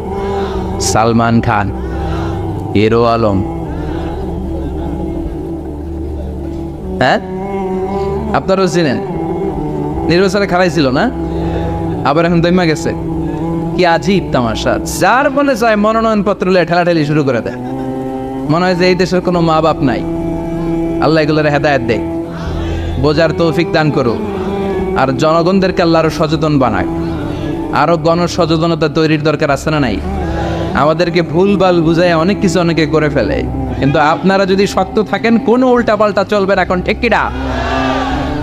সালমান খান, হিরো আলম? হ্যাঁ, আপনারাও চিনেন। নির্বাচনে খারাইছিল না, আবার এখন দৈমা গেছে। কি আজীব তামাশা! যার মনে চায় মনোনয়নপত্র ঠেলাঠেলি শুরু করে দেয়। মনে হয় যে এই দেশের কোনো মা বাপ নাই। আল্লাহ এগুলোর হেদায়েত দেয়, বোঝার তৌফিক দান করুক, আর জনগণদেরকে আল্লাহ আরো সচেতন বানাক। আরো গণসচেতনতা তৈরির দরকার আছে না নাই? আমাদেরকে ভুলভাল বুঝায় অনেক কিছু অনেকে করে ফেলে, কিন্তু আপনারা যদি শক্ত থাকেন কোনো উল্টাপাল্টা চলবে না। এখন ঠিক কিনা?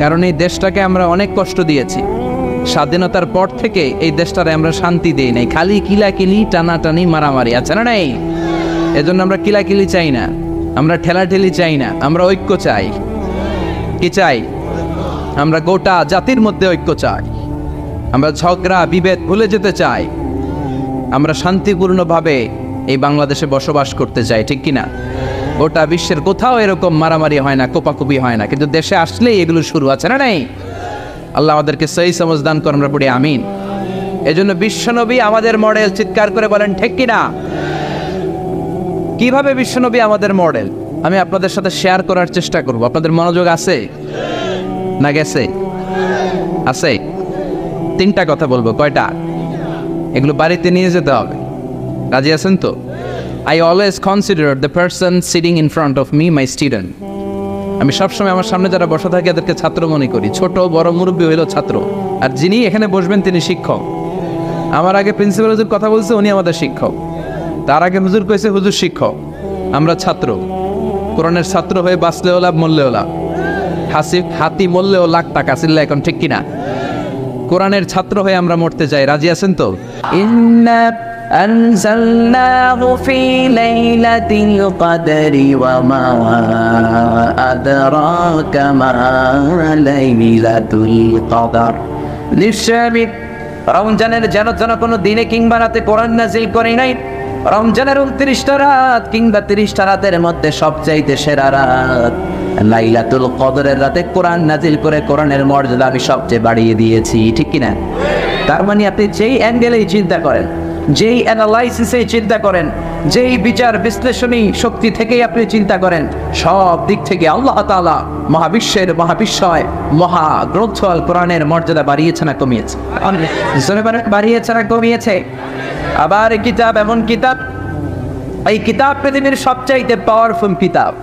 কারণ এই দেশটাকে আমরা অনেক কষ্ট দিয়েছি। স্বাধীনতার পর থেকে এই দেশটারে আমরা শান্তি দেই নাই, খালি কিলাকিলি, টানাটানি, মারামারি, আছে না নাই? এজন্য আমরা কিলাকিলি চাই না, আমরা ঠেলাঠেলি চাই না, আমরা ঐক্য চাই। কি চাই? আমরা গোটা জাতির মধ্যে ঐক্য চাই। আমরা ঝগড়া বিভেদ ভুলে যেতে চাই। আমরা শান্তিপূর্ণভাবে এই বাংলাদেশে বসবাস করতে চাই, ঠিক কিনা? গোটা বিশ্বের কোথাও এরকম মারামারি হয় না, কোপাকুপি হয় না, কিন্তু দেশে আসলেই এগুলো শুরু, আছে না নাই? আল্লাহ আমাদেরকে সহি সমঝ দান করেন, আমরা পড়ি আমিন। এজন্য বিশ্বনবী আমাদের মডেল। চিৎকার করে বলেন ঠিক কিনা? কিভাবে বিশ্বনবী আমাদের মডেল আমি আপনাদের সাথে শেয়ার করার চেষ্টা করব। আপনাদের মনোযোগ আছে না গেছে? আছে। 3টা কথা বলবো। কয়টা? এগুলো বাড়িতে নিয়ে যেতে হবে। রাজি আছেন তো? I always consider the person sitting in front of me my student. আমি সবসময় আমার সামনে যারা বসা থাকে এদেরকে ছাত্র মনে করি। ছোট বড় মুরব্বী হইল ছাত্র, আর যিনি এখানে বসবেন তিনি শিক্ষক। আমার আগে প্রিন্সিপাল হুজুর কথা বলছে, উনি আমাদের শিক্ষক। তার আগে হুজুর কইছে, হুজুর শিক্ষক। আমরা ছাত্র। কোরআনের ছাত্র হয়ে বাঁচলেও লাভ, মরলেও লাভ। হাতি মরলেও লাখ টাকা ছিল। এখন ঠিক কিনা? কোরআনের ছাত্র হয়ে আমরা মরতে চাই। রাজি আছেন তো? ইন্না আনজালনাহু ফি লাইলাতিল কদরি ওয়া মা আদরাকা মা লাইলাতুল কদর। নিশ্চয়ই রমজানের যেন কোনো দিনে কিংবা রাতে কোরআন নাযিল করি নাই। রমজানের 29টা রাত কিংবা 30টা রাতের মধ্যে সবচাইতে সেরা রাত লাইলাতুল কদরের রাতে কোরআন নাজিল করে কোরআনের মর্যাদা আমি সবচেয়ে বাড়িয়ে দিয়েছি, ঠিক কিনা? তার মানে আপনি যেই অ্যাঙ্গেলেই চিন্তা করেন, যেই অ্যানালাইসিসে চিন্তা করেন, যেই বিচার বিশ্লেষণী শক্তি থেকেই আপনি চিন্তা করেন, সব দিক থেকে আল্লাহ তাআলা মহাবিশ্বের মহাবিশ্বয় মহাগ্রন্থ আল কোরআনের মর্যাদা বাড়িয়েছে না কমিয়েছে? বাড়িয়েছে না কমিয়েছে? আবার এই কিতাব এমন কিতাব, এই কিতাব পৃথিবীর সবচাইতে পাওয়ারফুল কিতাব,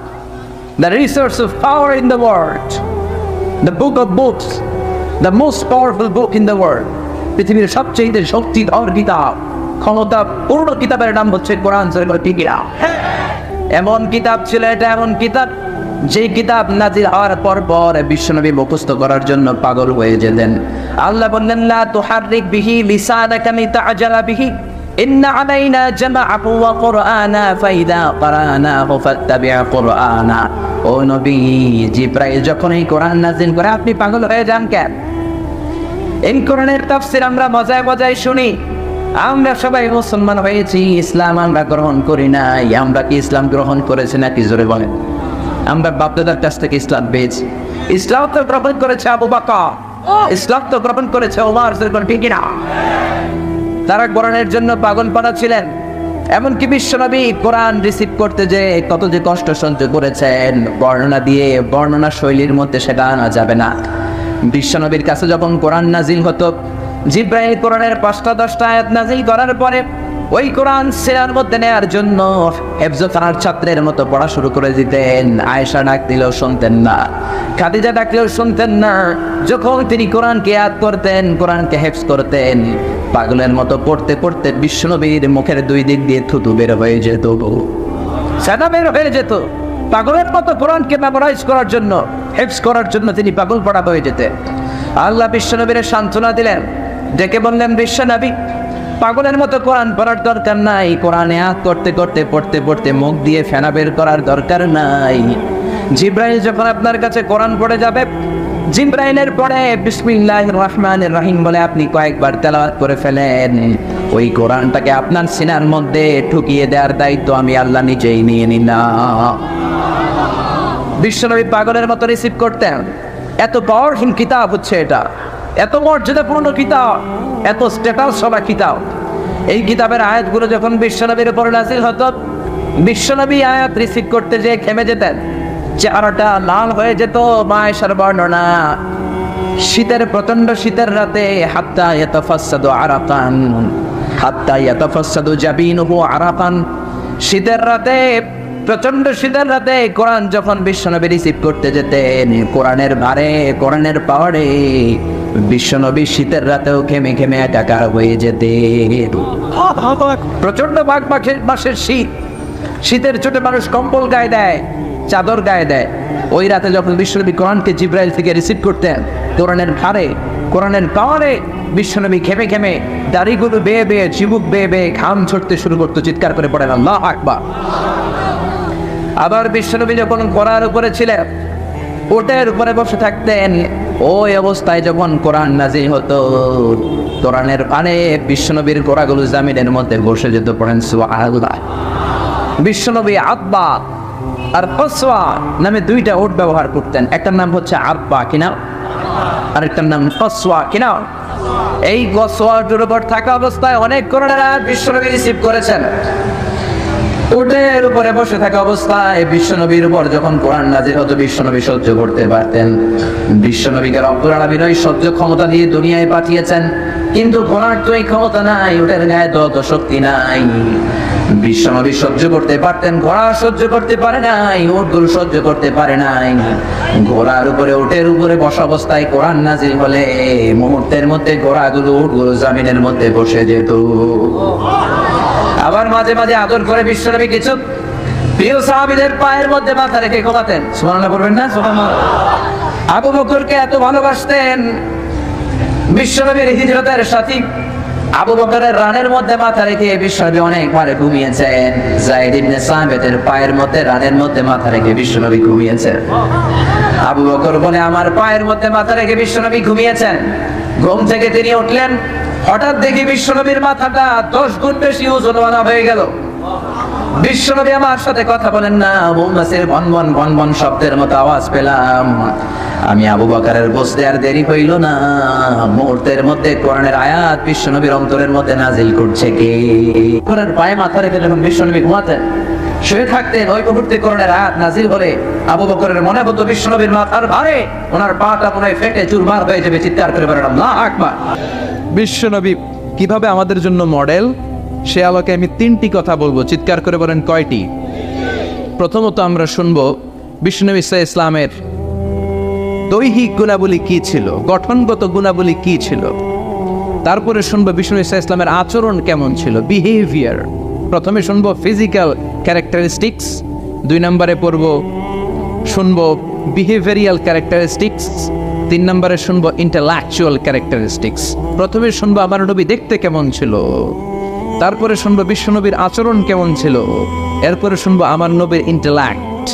the resource of power in the world, the book of books, the most powerful book in the world, পৃথিবীর সবচাইতে শক্তিধর কিতাব, ক্ষমতা পূর্ণ কিতাবের নাম হচ্ছে কোরআন শরীফ। ঠিক না? এমন কিতাব ছিল এটা, এমন কিতাব যেই কিতাব নাজিল হওয়ার পর পর বিশ্বনবী মুখস্থ করার জন্য পাগল হয়ে যেতেন। আল্লাহ বললেন, লা তুহাররিক বিহি লিসানাকা লিতা'জালা বিহি ইন্না আলাইনা জামাআহু ওয়া কুরআনা ফাইদা ক্বরানাহু ফাত্তাবি' কুরআনা। ও নবী, জিবরাইল যখন এই কোরআন নাজিল করে আপনি পাগল হয়ে যান কেন? এই কোরআনের তাফসীর আমরা মজায় মজায় শুনি। আমরা সবাই মুসলমান হয়েছি, ইসলাম আমরা গ্রহণ করি নাই। আমরা কি ইসলাম গ্রহণ করেছি নাকি? জোরে বলেন। আমরা বাপদাদার কাছ থেকে ইসলাম পেয়েছি। ইসলাম তো গ্রহণ করেছে আবু বকর, ইসলাম তো গ্রহণ করেছে ওমর, ঠিক না? তারা কোরআনের জন্য পাগলপাড়া ছিলেন। এমনকি বিশ্বনবী কোরআন রিসিভ করতে যে কত যে কষ্ট সহ্য করেছেন, বর্ণনা দিয়ে বর্ণনা শৈলীর মধ্যে সেটা আনা যাবে না। বিশ্বনবীর কাছে যখন কোরআন নাজিল হতো, জিবরাইল কোরআনের 5-10টা আয়াত নাজিল করার পরে ওই কোরআন সিনার মধ্যে নেয়ার জন্য হেফজখানার ছাত্রের মতো পড়া শুরু করে দিতেন। আয়েশা ডাক দিলেও শুনতেন না, খাদিজা ডাকলেও শুনতেন না। যখন তিনি কোরআনকে ইয়াদ করতেন, কোরআনকে হেফজ করতেন, পাগলের মতো পড়তে পড়তে বিশ্বনবীর মুখের দুই দিক দিয়ে থুতু বের হয়ে যেত, সেটা বের হয়ে যেত। পাগলের মতো কোরআনকে মেমোরাইজ করার জন্য, হেফজ করার জন্য তিনি পাগল পড়া হয়ে যেতেন। আল্লাহ বিশ্বনবীর সান্ত্বনা দিলেন, ডেকে বললেন, বিশ্বনবী, পাগলের মতো কোরআন পড়ার দরকার নাই। কোরআনে ইয়াদ করতে করতে পড়তে পড়তে মুখ দিয়ে ফেনা বের করার দরকার নাই। জিবরাইল যখন আপনার কাছে কোরআন পড়ে যাবে, জিবরাইলের পরে বিসমিল্লাহির রহমানির রহিম বলে আপনি কয়েকবার তেলাওয়াত করে ফেলেন। ওই কোরআনটাকে আপনার সিনার মধ্যে ঢুকিয়ে দেওয়ার দায়িত্ব আমি আল্লাহ নিজেই নিয়ে নিলাম। বিশ্বনবী পাগলের মতো রিসিভ করতেন। এত পাওয়ারফুল কিতাব হচ্ছে এটা, এত মর্যাদাপূর্ণ কিতাব, এত স্ট্যাটাস সবা কিতাব। এই কিতাবের আয়াতগুলো যখন বিশ্বনবীর উপর নাযিল হতো, বিশ্বনবী আয়াত রিসিভ করতে যেয়ে থেমে যেতেন, চেহারাটা লাল হয়ে যেত। মায়েশার বর্ণনা, শীতের প্রচন্ড শীতের রাতে হাত্তা ইয়াতাফাসসাদু আরাকান, হাত্তা ইয়াতাফাসসাদু জাবিনুহু আরাকান। শীতের রাতে, প্রচন্ড শীতের রাতে কোরআন যখন বিশ্বনবী রিসিভ করতে যেতেন, কোরআনের ভারে, কোরআনের পাওয়ারে বিশ্বনবী শীতের রাতেও ঘেমে ঘেমে একাকার হয়ে যেতেন। প্রচন্ড মাসের শীত, শীতের চোটে মানুষ কম্বল গায়ে দেয়, চাদর গায়ে দেয়। ওই রাতে যখন বিশ্বনবী কোরআনকে জিবরাইল থেকে রিসিভ করতেন, কোরআনের ভারে, কোরআনের পাওয়ারে বিশ্বনবী ঘেমে ঘেমে দাড়িগুলো বেয়ে বেয়ে, চিবুক বেয়ে বেয়ে ঘাম ছড়তে শুরু করতো, চিৎকার করে পড়েন আল্লাহু আকবার। আবার বিশ্বনবী যখন ঘোড়ার উপরে ছিলেন, উটের উপরে বসে থাকতেন। ওই অবস্থায় যখন কোরআন নাজিল হতো, কোরআনের পানে বিশ্বনবীর ঘোড়াগুলো জামিনের মধ্যে বসে যেত। পড়েন সুবহানাল্লাহ। বিশ্বনবী আব্বা আর কসওয়া নামে দুইটা উট ব্যবহার করতেন। একটার নাম হচ্ছে আব্বা কিনা, আরেকটার নাম কসওয়া কিনা। এই কসওয়ার উপর থাকা অবস্থায় অনেক কোরআনের আয়াত বিশ্বনবী রিসিভ করেছেন। উটের উপরে বসে থাকা অবস্থায় বিশ্বনবীর উপর যখন কোরআন নাজিল হতো, বিশ্বনবী সহ্য করতে পারতেন। বিশ্বনবীকে রব্বুল আলামিন ওই সহ্য ক্ষমতা দিয়ে দুনিয়ায় পাঠিয়েছেন, কিন্তু কোরআন তো এই ক্ষমতা নাই, উটের গায়ে তো অত শক্তি নাই। বিশ্বনবী সহ্য করতে পারতেন, ঘোড়া সহ্য করতে পারে নাই, উটগুলো সহ্য করতে পারে নাই। ঘোড়ার উপরে, উটের উপরে বসা অবস্থায় কোরআন নাজিল হলে মুহূর্তের মধ্যে ঘোড়াগুলো, উটগুলো জামিনের মধ্যে বসে যেত। আবার মাঝে মাঝে আদর করে বিশ্বনবী কিছু প্রিয় সাহাবীদের পায়ের মধ্যে মাথা রেখে ঘুমাতেন। সুবহানাল্লাহ বলবেন না? সুবহানাল্লাহ। আবু বকরকে এত ভালোবাসতেন, বিশ্বনবীর হিজরতের সাথী আবু বকরের রানের মধ্যে মাথা রেখে বিশ্বনবী অনেকবারে ঘুমিয়েছেন। যায়েদ ইবনে সাবিতের পায়ের মধ্যে, রানের মধ্যে মাথা রেখে বিশ্বনবী ঘুমিয়েছেন। আবু বকর বলে, আমার পায়ের মধ্যে মাথা রেখে বিশ্বনবী ঘুমিয়েছেন। ঘুম থেকে তিনি উঠলেন, হঠাৎ দেখি বিশ্বনবীর মাথাটা 10 গুণ বেশি ওজনওয়ালা হয়ে গেল। বিশ্বনবী আমার সাথে কথা বলেন না, মৌমাছির ভনভন ভনভন শব্দের মতো আওয়াজ পেলাম। আমি আবু বকরের বসতে আর দেরি হইল না, মুহূর্তের মধ্যে কোরআনের আয়াত বিশ্বনবীর অন্তরের মধ্যে নাজিল করছে কে? কোরআন পায়ে মাথা রেখে যখন বিশ্বনবী ঘুমাতেন, শুয়ে থাকতেন, ওই মুহূর্তে কোরআনের আয়াত নাজিল হলে আবু বকরের মনে হতো বিশ্বনবীর মাথার ভারে ওনার পাটা মনে হয় ফেটে চুরমার হয়ে যাবে। চিৎকার করে বলেন আল্লাহু আকবার। বিশ্বনবী কিভাবে আমাদের জন্য মডেল, সে আলোকে আমি 3টি কথা বলবো। চিৎকার করে বলেন কয়টি? প্রথমত আমরা শুনবো বিশ্বনবী সাল্লাল্লাহু আলাইহি ইসলামের দৈহিক গুণাবলী কি ছিল, গঠনগত গুণাবলী কি ছিল। তারপরে শুনবো বিশ্বনবী সাল্লাল্লাহু আলাইহি ইসলামের আচরণ কেমন ছিল, বিহেভিয়ার। প্রথমে শুনবো ফিজিক্যাল ক্যারেক্টারিস্টিক্স, 2 নম্বরে শুনবো বিহেভিয়ারিয়াল ক্যারেক্টারিস্টিক্স, 3 নম্বরে শুনবো ইন্টেলেকচুয়াল ক্যারেক্টারিস্টিক্স। প্রথমে শুনবো আমার নবী দেখতে কেমন ছিল, তারপরে শুনবো বিশ্বনবীর আচরণ কেমন ছিল, এরপরে শুনবো আমার নবীর ইন্টেলেক্ট,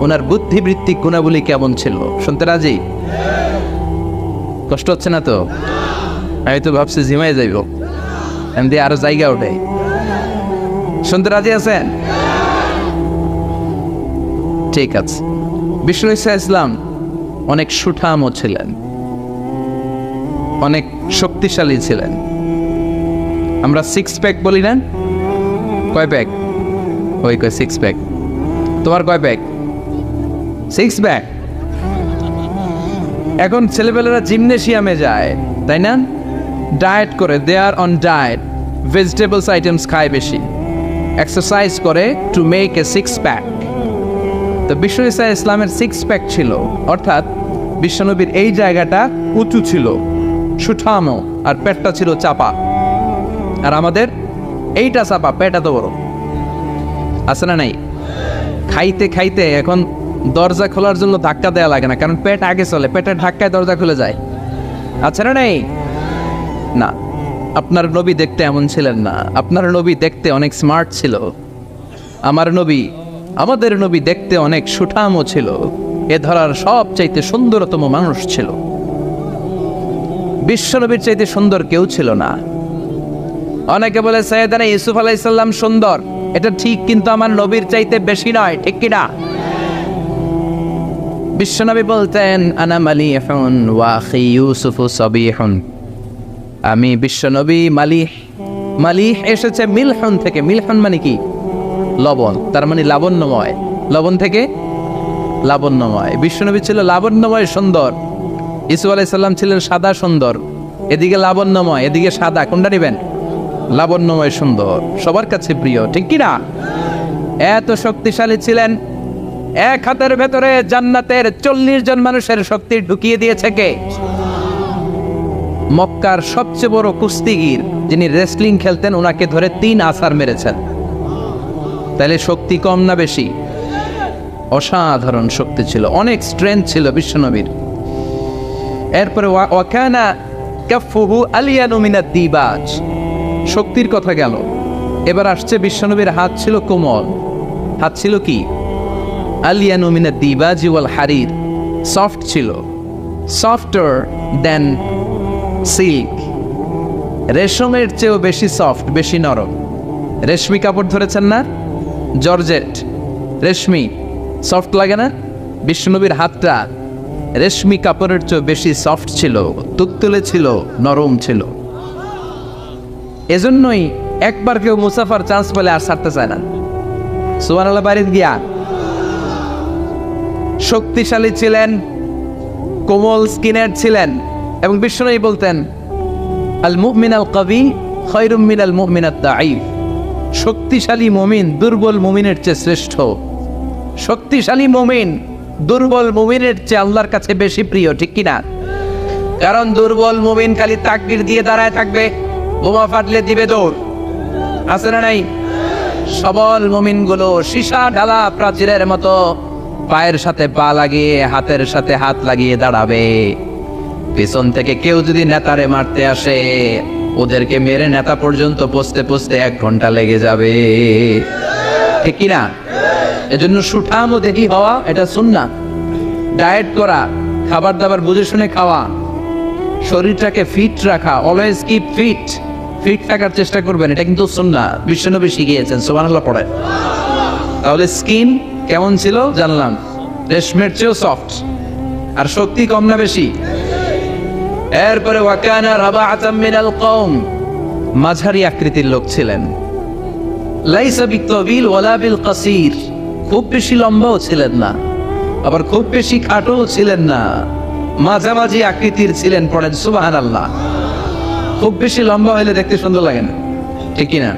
ওনার বুদ্ধিবৃত্তিক গুণাবলী কেমন ছিল। শুনতে রাজি? কষ্ট হচ্ছে না তো? আমি তো ভাবছি ঝিমাই যাইব, এমনি আরো জায়গা ওঠে। শুনতে রাজি আছেন? ঠিক আছে। বিশ্বনবী সাল্লাল্লাহু আলাইহি ইসলাম অনেক সুঠামও ছিলেন, অনেক শক্তিশালী ছিলেন। আমরা 6 প্যাক বলি না? কয় প্যাক? ওই কয় 6 প্যাক। তোমার কয় প্যাক? 6 প্যাক। এখন ছেলেবেলারা জিমনেশিয়ামে যায়, তাই না? ডায়েট করে, দে আর অন ডায়েট, ভেজিটেবলস আইটেমস খায় বেশি, এক্সারসাইজ করে টু মেক এ 6 প্যাক। তো বিশ্বনবী সাল্লাল্লাহু আলাইহি ইসলামের 6 প্যাক ছিল, অর্থাৎ বিশ্বনবীর এই জায়গাটা উঁচু ছিল, সুঠামো, আর পেটটা ছিল চাপা। আর আমাদের এইটা চাপা, পেট এত বড়। আছে না নাই? খাইতে খাইতে এখন দরজা খোলার জন্য ধাক্কা দেওয়া লাগে না, কারণ পেট আগে চলে, পেটের ধাক্কায় দরজা খুলে যায়। আছে না নাই? না, আপনার নবী দেখতে এমন ছিলেন না। আপনার নবী দেখতে অনেক স্মার্ট ছিল। আমাদের নবী দেখতে অনেক সুঠামও ছিল। এ ধরার সবচাইতে সুন্দরতম মানুষ ছিল। বিশ্বনবীর চাইতে সুন্দর কেউ ছিল না। অনেকে বলে সাইয়েদানা ইউসুফ আলাইহিস সালাম সুন্দর, এটা ঠিক, কিন্তু আমার নবীর চাইতে বেশি নয়, ঠিক কি না? বিশ্বনবী বলতেন আনা মালিহুন ওয়া আখি ইউসুফু সাবিহুন। আমি বিশ্বনবী মালিহ এসেছে মিলহুন থেকে। মিলহুন মানে কি? লবণ, তার মানে লাবণ্যময়। লবণ থেকে লাবণ্যময়। বিশ্বনবী ছিল লাবণ্যময়, সুন্দর। ইউসুফ আলাইহিস সালাম ছিলেন সাদা সুন্দর। এদিকে লাবণ্যময়, এদিকে সাদা, কোনটা নেবেন? লাবণ্যময় সুন্দর, সবার কাছে প্রিয়, ঠিক কি না? এত শক্তিশালী ছিলেন, এক হাতের ভেতরে জান্নাতের 40 জন মানুষের শক্তি ঢুকিয়ে দিয়েছে কে? মক্কার সবচেয়ে বড় কুস্তিগির, যিনি রেসলিং খেলতেন, ওনাকে ধরে 3 আছাড় মেরেছেন। তাহলে শক্তি কম না বেশি? অসাধারণ শক্তি ছিল, অনেক স্ট্রেংথ ছিল বিশ্বনবীর। এরপরে ওয়াকানা কাফুহু আলিয়ানু মিনাদ দিবাজ। শক্তির কথা গেল, এবার আসছে বিশ্বনবীর হাত ছিল কোমল। হাত ছিল কি? আলিয়ানু মিনাদ দিবাজ ওয়াল হারির। সফট ছিল, সফটার দেন সিল্ক। রেশমের চেয়েও বেশি সফট, বেশি নরম। রেশমি কাপড় ধরেছেন না? জর্জেট, রেশমি, সফট লাগে না? বিশ্বনবীর হাতটা রেশমি কাপড়ের চেয়ে বেশি সফট ছিল, তুলতুলে ছিল, নরম ছিল। এজন্যই একবার কেউ মুসাফার চান্স পেলে আর ছাড়তে চায় না। সুবহানাল্লাহ, বাড়িতে গিয়া। শক্তিশালী ছিলেন, কোমল স্কিনের ছিলেন, এবং বিশ্বনবী বলতেন আল মুমিন আল কবি খায়রুম মিনাল মুমিনাত দাঈফ। শক্তিশালী মুমিন দুর্বল মুমিনের চেয়ে শ্রেষ্ঠ। শক্তিশালী মুমিন দুর্বল মুমিনের চেয়ে আল্লাহর কাছে বেশি প্রিয়, ঠিক কিনা? কারণ দুর্বল মুমিন খালি তাকবীর দিয়ে দাঁড়ায় থাকবে, বোমা ফাটলে দিবে দৌড়। আছে না নাই? সবল মুমিনগুলো সীসা ঢালা প্রাচীরের মতো পায়ের সাথে পা লাগিয়ে, হাতের সাথে হাত লাগিয়ে দাঁড়াবে। পিছন থেকে কেউ যদি নেতারে মারতে আসে, ওদেরকে মেরে নেতা পর্যন্ত পৌঁছতে পৌঁছতে 1 ঘন্টা লেগে যাবে, ঠিক কিনা? এজন্য সুঠাম ও দেহি হওয়া এটা সুন্নাহ। ডায়েট করা, খাবার দাবার বুঝে শুনে খাওয়া, শরীরটাকে ফিট রাখা, অলওয়েজ কিপ ফিট। ফিট থাকার চেষ্টা করবেন, এটা কিন্তু সুন্নাহ, বিশ্বনবী শিখিয়েছেন। সুবহানাল্লাহ পড়ে। তাহলে স্কিন কেমন ছিল জানলাম, রেশমের চেয়েও সফট। আর শক্তি কম না বেশি? এরপরে ওয়াকানা রাবাআতাম মিনাল কওম, মাঝারি আকৃতির লোক ছিলেন। লাইসা বিতাবিল ওয়ালা বিল কাসীর, খুব বেশি লম্বাও ছিলেন না, আবার খুব বেশি খাটোও ছিলেন না, মাঝামাঝি আকৃতির ছিলেন। পড়েন সুবহানাল্লাহ। খুব বেশি লম্বা হলে দেখতে সুন্দর লাগে না, ঠিক কিনা?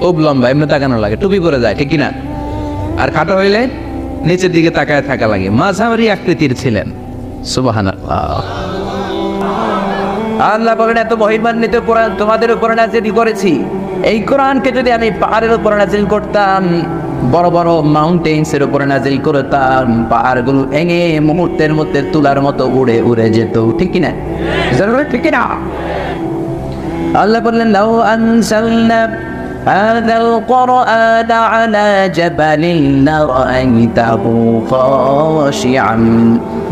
খুব লম্বা এমনি তাকানো লাগে, টুপি পরে যায়, ঠিক কিনা? আর খাটো হইলে নিচের দিকে তাকায় থাকা লাগে। মাঝামাঝি আকৃতির ছিলেন। সুবহানাল্লাহ। আল্লাহ বলেন, এত মহিমান্বিত কোরআন তোমাদের উপরে নাযিল করেছি। এই কোরআনকে যদি আমি পাহাড়ের উপরে নাযিল করতাম, বড় বড় মাউন্টেন্স এর উপরে নাযিল করতাম, পাহাড়গুলো ভেঙে মুহূর্তের মধ্যে তুলার মতো উড়ে উড়ে যেত, ঠিক কিনা? ঠিক কিনা? আল্লাহ বললেন, লাউ আনসালনা هذا القرآن على جبل لرأيته خاشعا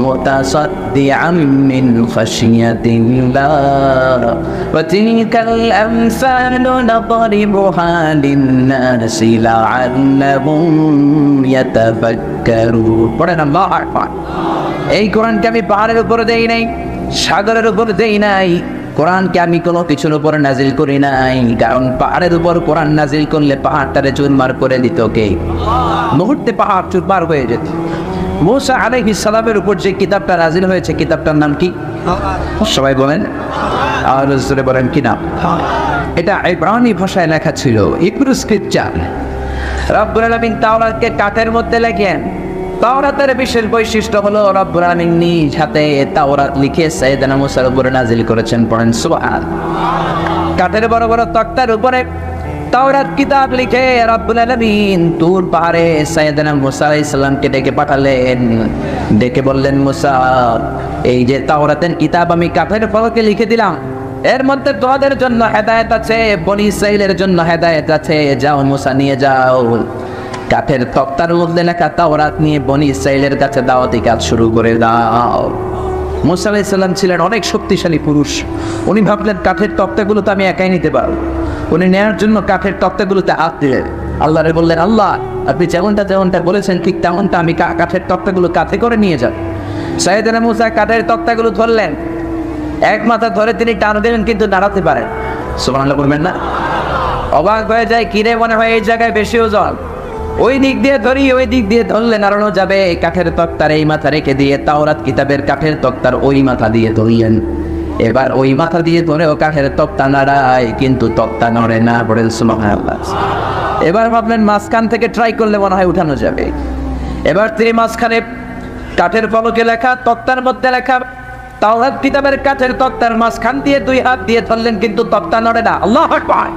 متصدعا من خشية الله وتلك الأمثال نضربها للناس لعلهم يتفكرون. পড়েন আল্লাহু আকবার। এই কোরআনকে আমি পাহাড়ের উপরে দেই নাই, সাগরের উপরে দেই নাই, কোরআনকে আমি কোনো কিছুর উপর নাজিল করি নাই। কারণ পাহাড়ের উপর কোরআন নাজিল করলে পাহাড়টারে চুরমার করে দিত কে? মুহূর্তে পাহাড় চুরমার হয়ে যেত। মুসা আলাইহিস সালামের উপর যে কিতাবটা নাজিল হয়েছে, কিতাবটার নাম কি? সবাই বলেন, আর জোরে বলেন কি নাম? এটা ইব্রানি ভাষায় লেখা ছিল, হিব্রু স্ক্রিপচার। রব্বুল আলামিন তাওরাতকে কাঠের মধ্যে লেখেন। তাওরাতের বিশেষ বৈশিষ্ট্য হলো রব্বুল আলামিন নিজ হাতে তাওরাত লিখে সাইয়েদনা মুসার উপরে নাজিল করেছেন। পড়েন সুবহান। কাঠের বড় বড় তক্তার উপরে তাওরাত কিতাব লিখে রব্বুল আলামিন তুর পাহাড়ে সাইয়েদনা মুসা আলাইহিস সালামকে ডেকে পাঠালেন। ডেকে বললেন, মুসা, এই যে তাওরাতের কিতাব আমি কাঠের ফলকে লিখে দিলাম, এর মধ্যে তোমাদের জন্য হেদায়েত আছে, বনি ইসরাঈলের জন্য হেদায়েত আছে। যাও মুসা, নিয়ে যাও। কাঠের তক্তার মধ্যে লেখা তাওরাত নিয়ে বনি ইসরাঈলের কাছে দাওয়াতি কাজ শুরু করে দাও। মুসা আলাইহিস সালাম ছিলেন অনেক শক্তিশালী পুরুষ। উনি ভাবলেন, কাঠের তক্তাগুলো তো আমি একাই নিতে পারবো। উনি নেয়ার জন্য কাঠের তক্তাগুলোতে হাত দিলেন। আল্লাহরে বললেন, আল্লাহ, আপনি যেমনটা বলেছেন ঠিক তেমনটা আমি কাঠের তক্তাগুলো কাঁধে করে নিয়ে যাব। সাইয়েদনা মুসা কাঠের তক্তাগুলো ধরলেন, এক মাথা ধরে তিনি টান দিলেন, কিন্তু দাঁড়াতে পারেন। সুবহানাল্লাহ বলবেন না? অবাক হয়ে যায়, কিরে মনে হয় এই জায়গায় বেশি ওজন, ওই দিক দিয়ে ধরি, ওই দিক দিয়ে ধরলে নাড়ানো যাবে। কাঠের তক্তার এই মাথা রেখে দিয়ে তাওরাত কিতাবের কাঠের তক্তার ওই মাথা দিয়ে ধরিলেন। এবার ওই মাথা দিয়ে ধরেও কাঠের তক্তা নাড়ায়, কিন্তু তক্তা নড়ে না। বলেন সুবহানাল্লাহ। এবার ভাবলেন মাঝখান থেকে ট্রাই করলে মনে হয় উঠানো যাবে। এবার তিনি মাঝখানে কাঠের ফলকে লেখা তক্তার মধ্যে লেখা তাওরাত কিতাবের কাঠের তক্তার মাঝখান দিয়ে দুই হাত দিয়ে ধরলেন, কিন্তু তক্তা নড়ে না। আল্লাহু আকবার।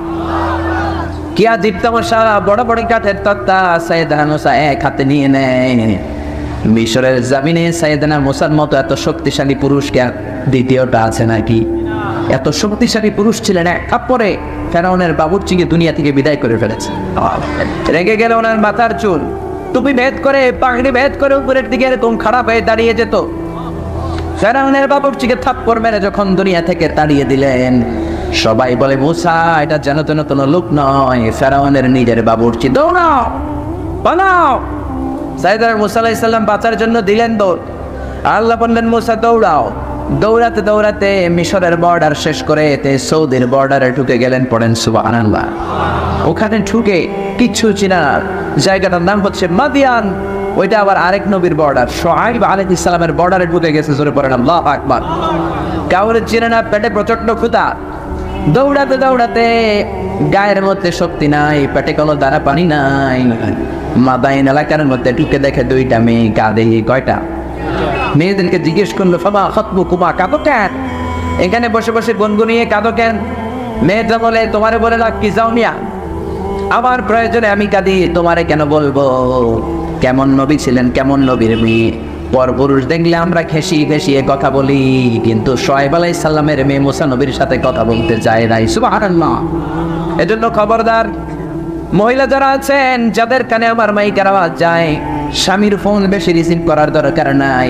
কিয়া দীপ্তমশা বড় বড় কাঠের তক্তা সাইয়েদনা মুসা এক হাতে নিয়ে নেয়। মিশরের জামিনে সাইয়েদনা মুসার মতো এত শক্তিশালী পুরুষ কে দ্বিতীয়টা আছে নাকি? এত শক্তিশালী পুরুষ ছিলেন, এক থাপ্পড়ে ফেরাউনের বাবুর্চিকে দুনিয়া থেকে বিদায় করে ফেলেছে। রেগে গেলে ওনার মাথার চুল টুপি ভেদ করে, পাগড়ি ভেদ করে উপরের দিকে এরকম খারাপ হয়ে দাঁড়িয়ে যেত। ফেরাউনের বাবুর্চিকে থাপ্পড় মেরে যখন দুনিয়া থেকে তাড়িয়ে দিলেন, সবাই বলে, মুসা, এটা যেন তেন কোনো লোক নয়, ফেরাউনের নিজের বাবুর্চি। দৌড়াও, পালাও। সাইয়েদনা মুসা আলাইহিস সালাম বাঁচার জন্য দিলেন দৌড়। আল্লাহ বললেন, মুসা দৌড়াও। দৌড়াতে দৌড়াতে মিশরের বর্ডার শেষ করে সৌদির বর্ডারে ঢুকে গেলেন। পড়েন সুবহানাল্লাহ। ওখানে ঢুকে কিচ্ছু চিনা জায়গাটার নাম হচ্ছে মাদিয়ান। ওইটা আবার আরেক নবীর বর্ডার, শুআয়ব আলাইহিস সালামের বর্ডারে ঢুকে গেছে। জোরে পড়েন আল্লাহু আকবার। কাউরে চিনে না, পেটে প্রচন্ড ক্ষুধা। দৌড়াতে দৌড়াতে গায়ের মধ্যে শক্তি নাই, পেটে কোনো দানা পানি নাই। মাদাইন এলাকার মধ্যে ঢুকে দেখে দুইটা মেয়ে কাঁদে। কয়টা? মেয়েদেরকে জিজ্ঞেস করলো, ফামা খাতবুকুমা, কাঁদো কেন? এখানে বসে বসে গুনগুনিয়ে কাঁদো কেন? মেয়েটা বলে, তোমারে বলে রাখ কি যাও মিয়া, আমার প্রয়োজনে আমি কাঁদি, তোমারে কেন বলবো? কেমন নবী ছিলেন, কেমন নবীর মেয়ে। পরপুরুষ দেখলে আমরা খেসিয়ে কথা বলি, কিন্তু শুআয়ব আলাইহিস সালামের মেয়ে মুসা নবীর সাথে কথা বলতে চায় নাই। সুবহানাল্লাহ। এজন্য খবরদার, মহিলা যারা আছেন, যাদের কানে আমার মাইকের আওয়াজ যায়, স্বামীর ফোন বেশি রিসিভ করার দরকার নাই।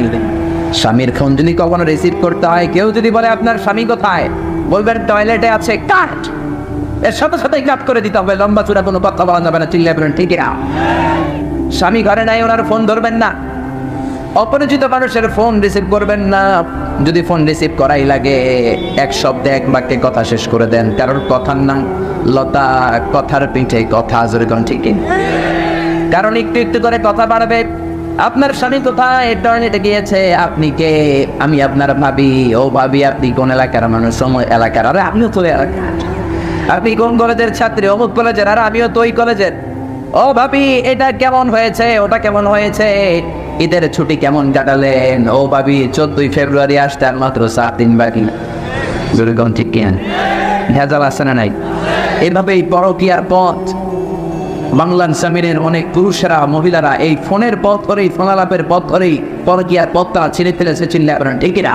স্বামীর ফোন যদি কখনো রিসিভ করতে হয়, কেউ যদি বলে আপনার স্বামী কোথায়, বলবেন টয়লেটে আছে। কাট। এর সাথে সাথে কাট করে দিতে হবে, লম্বা চূড়া কোনো কথা বলা যাবে না, চিল্লায় বলেন ঠিক না? স্বামী ঘরে নাই, ওনার ফোন ধরবেন না, অপরিচিত মানুষের ফোন রিসিভ করবেন না। যদি ফোন রিসিভ করাই লাগে এক শব্দে এক বাক্যে কথা শেষ করে দেন, কারণ কথার নাম লতা, কথার পিঠে কথা, যেরকম ঠিক কি? কারণ একটু একটু করে কথা বাড়বে। আপনার স্বামী কোথায়, টয়লেটে গিয়েছে, আপনি কে? আমি আপনার ভাবি। ও ভাবি, আপনি কোন এলাকার মানুষ? সময় এলাকার। আরে আমিও তো এলাকার। আপনি কোন কলেজের ছাত্রী? অমুক কলেজের। আর আমিও তো ওই কলেজের। ও ভাবি, এটা কেমন হয়েছে, ওটা কেমন হয়েছে, ঈদের ছুটি কেমন কাটালেন? ও ভাবি, 14ই ফেব্রুয়ারি আসতে আর মাত্র 7 দিন বাকি। যেরকম ঠিক কি? ভেজাল আছে না নাই? এভাবেই পরকীয়ার পথ, বাংলার জমিনের অনেক পুরুষেরা, মহিলারা এই ফোনের পথ ধরেই, ফোনালাপের পথ ধরেই পরকীয়ার পথটা ছিঁড়ে ফেলেছে, চিল্লায় আপনারা ঠিক না?